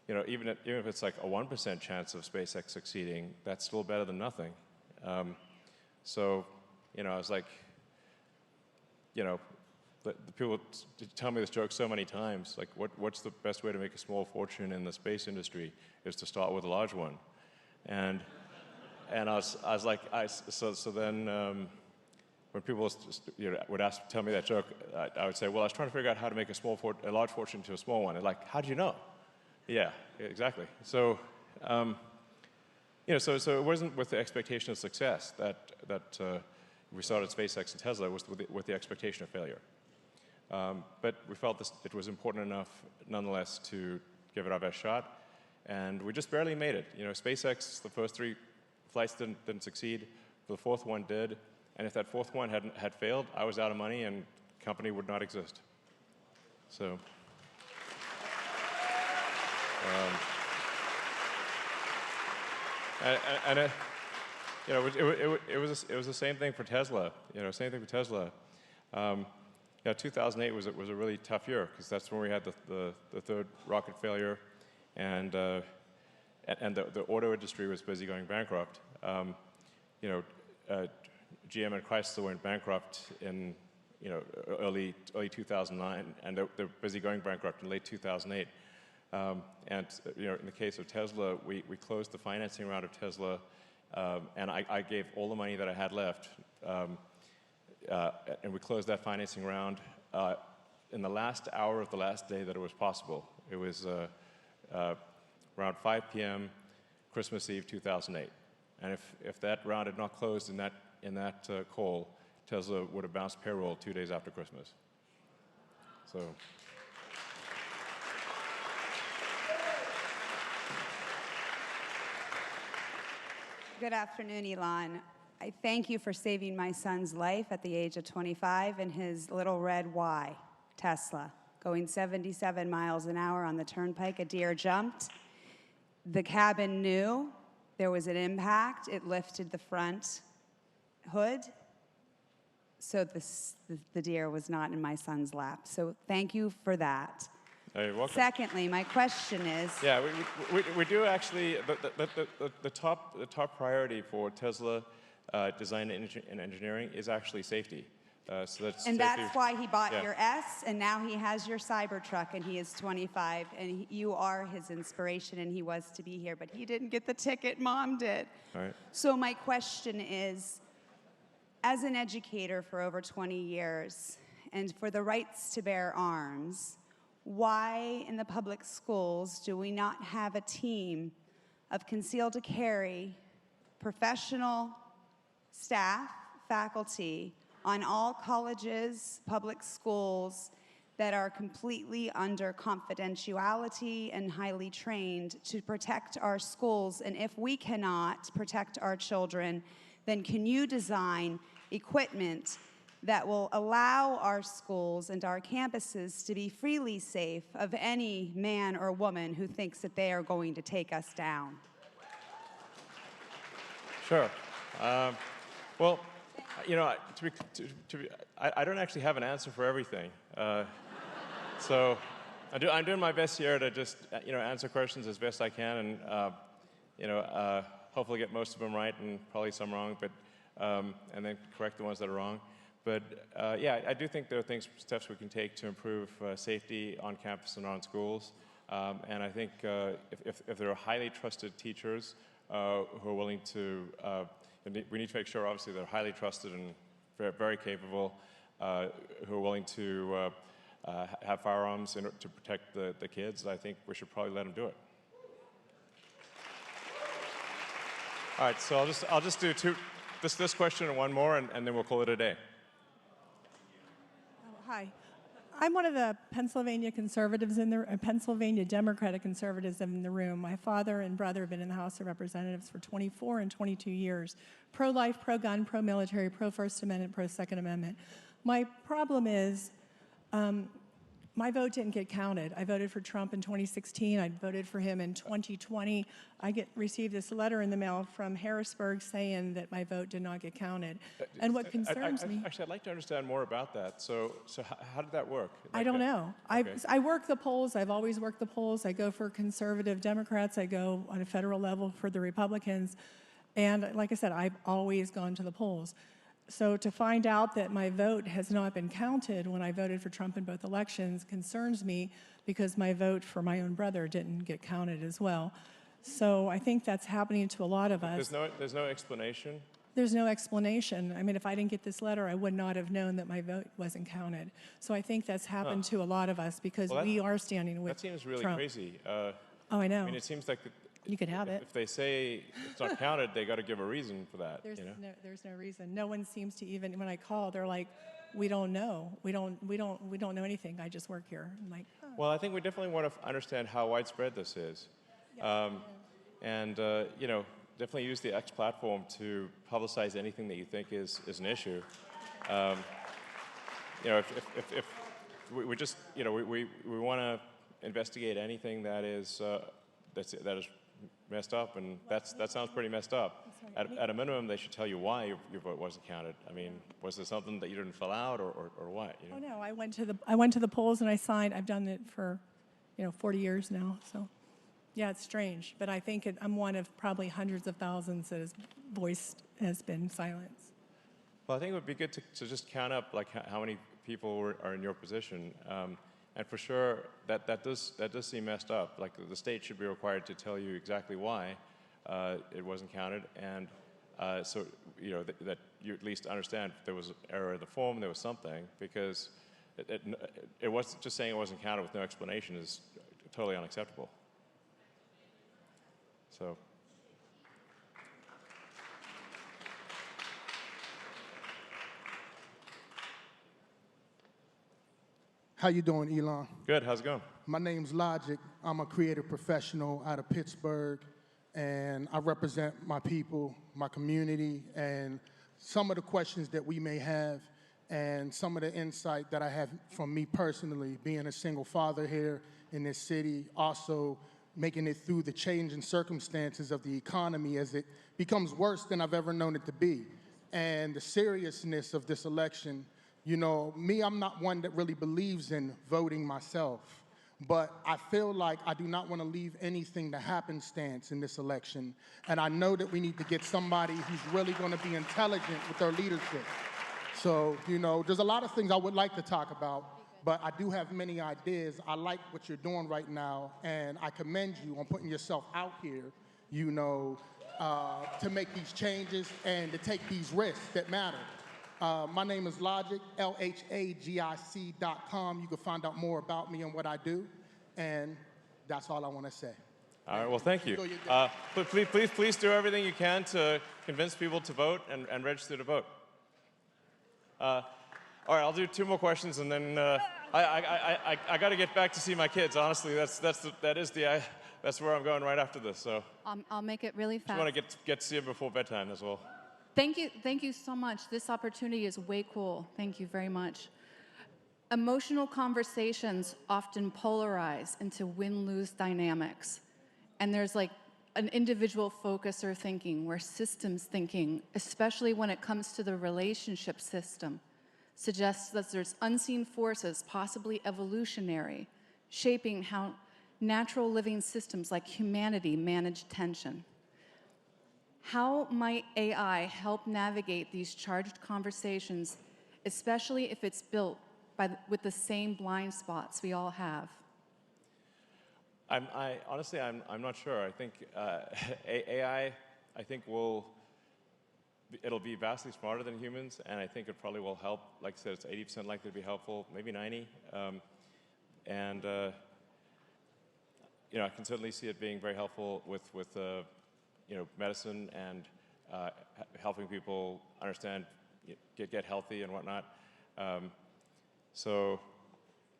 even if it's like a 1% chance of SpaceX succeeding, that's still better than nothing. So, I was like, the people tell me this joke so many times, like, what's the best way to make a small fortune in the space industry is to start with a large one. And I was like, so then when people would tell me that joke, I would say, well, I was trying to figure out how to make a large fortune into a small one. And like, how do you know? Yeah, exactly. So, so it wasn't with the expectation of success that we started SpaceX and Tesla. It was with the expectation of failure. But we felt it was important enough, nonetheless, to give it our best shot. And we just barely made it. SpaceX, the first 3 flights didn't succeed. The 4th one did. And if that 4th one had failed, I was out of money and the company would not exist. So. It was the same thing for Tesla. Same thing for Tesla. 2008 was a really tough year because that's when we had the 3rd rocket failure, and the auto industry was busy going bankrupt. GM and Chrysler went bankrupt in early 2009, and they're busy going bankrupt in late 2008. And in the case of Tesla, we closed the financing round of Tesla, and I gave all the money that I had left, and we closed that financing round in the last hour of the last day that it was possible. It was around 5 p.m. Christmas Eve 2008, and if that round had not closed in that call, Tesla would have bounced payroll 2 days after Christmas. So. Good afternoon, Elon. I thank you for saving my son's life at the age of 25 in his little red Y, Tesla. Going 77 miles an hour on the turnpike, a deer jumped. The cabin knew there was an impact. It lifted the front hood. So the deer was not in my son's lap. So thank you for that. You're welcome. Secondly, my question is... Yeah, we do actually, the top priority for Tesla design and engineering is actually safety. So that's why he bought your S, and now he has your Cybertruck, and he is 25, and you are his inspiration, and he was to be here, but he didn't get the ticket, Mom did. All right. So my question is, as an educator for over 20 years, and for the rights to bear arms, why in the public schools do we not have a team of concealed carry professional staff, faculty, on all colleges, public schools that are completely under confidentiality and highly trained to protect our schools? And if we cannot protect our children, then can you design equipment that will allow our schools and our campuses to be freely safe of any man or woman who thinks that they are going to take us down? Sure. Well, you know, I don't actually have an answer for everything. So I'm doing my best here to just, answer questions as best I can and, hopefully get most of them right and probably some wrong, but, and then correct the ones that are wrong. But yeah, I do think there are steps we can take to improve safety on campus and on schools. And I think if there are highly trusted teachers who are willing to, we need to make sure, obviously, they're highly trusted and very, very capable, who are willing to have firearms to protect the kids. I think we should probably let them do it. All right, so I'll just do this question and one more, and then we'll call it a day. Hi. I'm one of the Pennsylvania conservatives Pennsylvania Democratic conservatives in the room. My father and brother have been in the House of Representatives for 24 and 22 years. Pro-life, pro-gun, pro-military, pro-First Amendment, pro-Second Amendment. My problem is my vote didn't get counted. I voted for Trump in 2016. I voted for him in 2020. I received this letter in the mail from Harrisburg saying that my vote did not get counted. And what concerns me... Actually, I'd like to understand more about that. So how did that work? I don't know. Okay. I work the polls. I've always worked the polls. I go for conservative Democrats. I go on a federal level for the Republicans. And like I said, I've always gone to the polls. So to find out that my vote has not been counted when I voted for Trump in both elections concerns me, because my vote for my own brother didn't get counted as well. So I think that's happening to a lot of us. There's no explanation? There's no explanation. I mean, if I didn't get this letter, I would not have known that my vote wasn't counted. So I think that's happened to a lot of us, because we are standing with Trump. That seems really crazy. Oh, I know. I mean, it seems like you could have it. If they say it's not counted, they got to give a reason for that. There's no reason. No one seems to even, when I call, they're like, we don't know. We don't know anything. I just work here. I'm like, oh. Well, I think we definitely want to understand how widespread this is. Yeah. And, definitely use the X platform to publicize anything that you think is an issue. If we just, we want to investigate anything that is that is messed up, and that sounds pretty messed up. At a minimum, they should tell you why your vote wasn't counted. I mean, was there something that you didn't fill out, or what? Oh no, I went to the polls and I signed. I've done it for 40 years now. So yeah, it's strange, but I think I'm one of probably hundreds of thousands that has been silenced. Well, I think it would be good to just count up like how many people are in your position. And for sure, that does seem messed up. Like, the state should be required to tell you exactly why it wasn't counted, and so that you at least understand if there was an error in the form, there was something, because it wasn't just saying it wasn't counted with no explanation is totally unacceptable. So. How you doing, Elon? Good, how's it going? My name's Logic. I'm a creative professional out of Pittsburgh. and I represent my people, my community, and some of the questions that we may have, and some of the insight that I have from me personally, being a single father here in this city, also making it through the changing circumstances of the economy as it becomes worse than I've ever known it to be. And the seriousness of this election, you know, me, I'm not one that really believes in voting myself, but I feel like I do not want to leave anything to happenstance in this election. And I know that we need to get somebody who's really going to be intelligent with their leadership. So, you know, there's a lot of things I would like to talk about, but I do have many ideas. I like what you're doing right now, and I commend you on putting yourself out here, you know, to make these changes and to take these risks that matter. My name is Logic, LHAGIC.com. You can find out more about me and what I do, and that's all I want to say. All right, well, thank you. But please do everything you can to convince people to vote and register to vote. All right, I'll do 2 more questions, and then I got to get back to see my kids. Honestly, that's where I'm going right after this. So I'll make it really just fast. want to get to see them before bedtime as well. Thank you so much. This opportunity is way cool. Thank you very much. Emotional conversations often polarize into win-lose dynamics. And there's like an individual focus or thinking, where systems thinking, especially when it comes to the relationship system, suggests that there's unseen forces, possibly evolutionary, shaping how natural living systems like humanity manage tension. How might AI help navigate these charged conversations, especially if it's built with the same blind spots we all have? Honestly, I'm not sure. I think AI, it'll be vastly smarter than humans, and I think it probably will help. Like I said, it's 80% likely to be helpful, maybe 90. You know, I can certainly see it being very helpful with you know, medicine and helping people understand, get healthy and whatnot.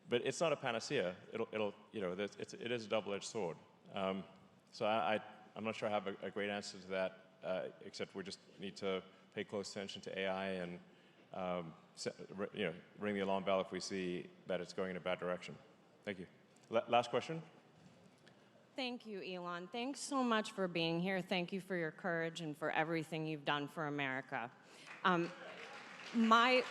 But it's not a panacea. It'll you know, it is a double-edged sword. So I'm not sure I have a great answer to that, except we just need to pay close attention to AI and you know, ring the alarm bell if we see that it's going in a bad direction. Thank you. Last question. Thank you, Elon. Thanks so much for being here. Thank you for your courage and for everything you've done for America. My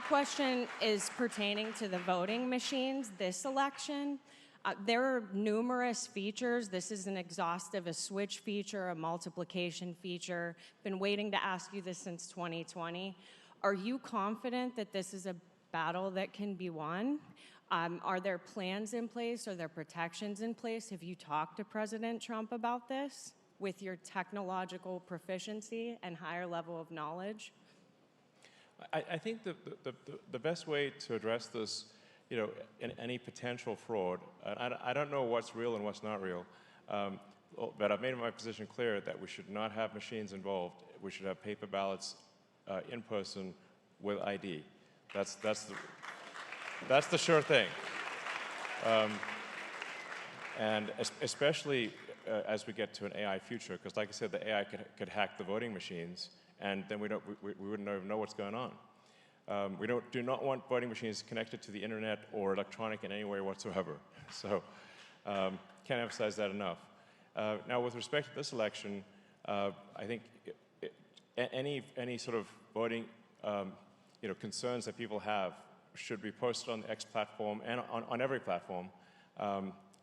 question is pertaining to the voting machines this election. There are numerous features. This is an exhaustive, a switch feature, a multiplication feature. Been waiting to ask you this since 2020. Are you confident that this is a battle that can be won? Are there plans in place? Are there protections in place? Have you talked to President Trump about this with your technological proficiency and higher level of knowledge? I think the best way to address this, you know, in any potential fraud, I don't know what's real and what's not real, but I've made my position clear that we should not have machines involved. We should have paper ballots in person with ID. That's the sure thing. And especially as we get to an AI future, because like I said, the AI could hack the voting machines, and then we wouldn't even know what's going on. We do not want voting machines connected to the internet or electronic in any way whatsoever. So can't emphasize that enough. Now, with respect to this election, I think any sort of voting you know, concerns that people have should be posted on the X platform and on every platform,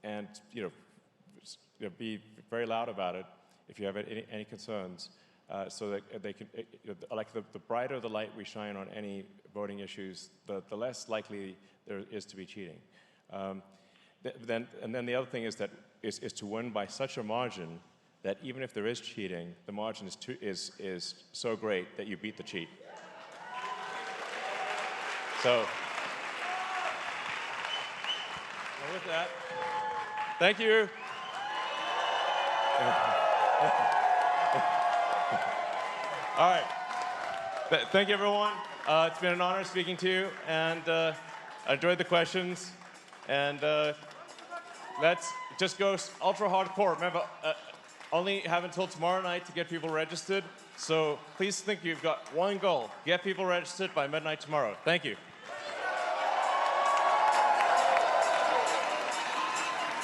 and you know, be very loud about it if you have any concerns, so that they can, like the brighter the light we shine on any voting issues, the less likely there is to be cheating. Then the other thing is to win by such a margin that even if there is cheating, the margin is so great that you beat the cheat. So, well, with that, thank you. All right. Thank you, everyone. It's been an honor speaking to you, and I enjoyed the questions. And let's just go ultra hardcore. Remember, only have until tomorrow night to get people registered. So please think you've got one goal: get people registered by midnight tomorrow. Thank you.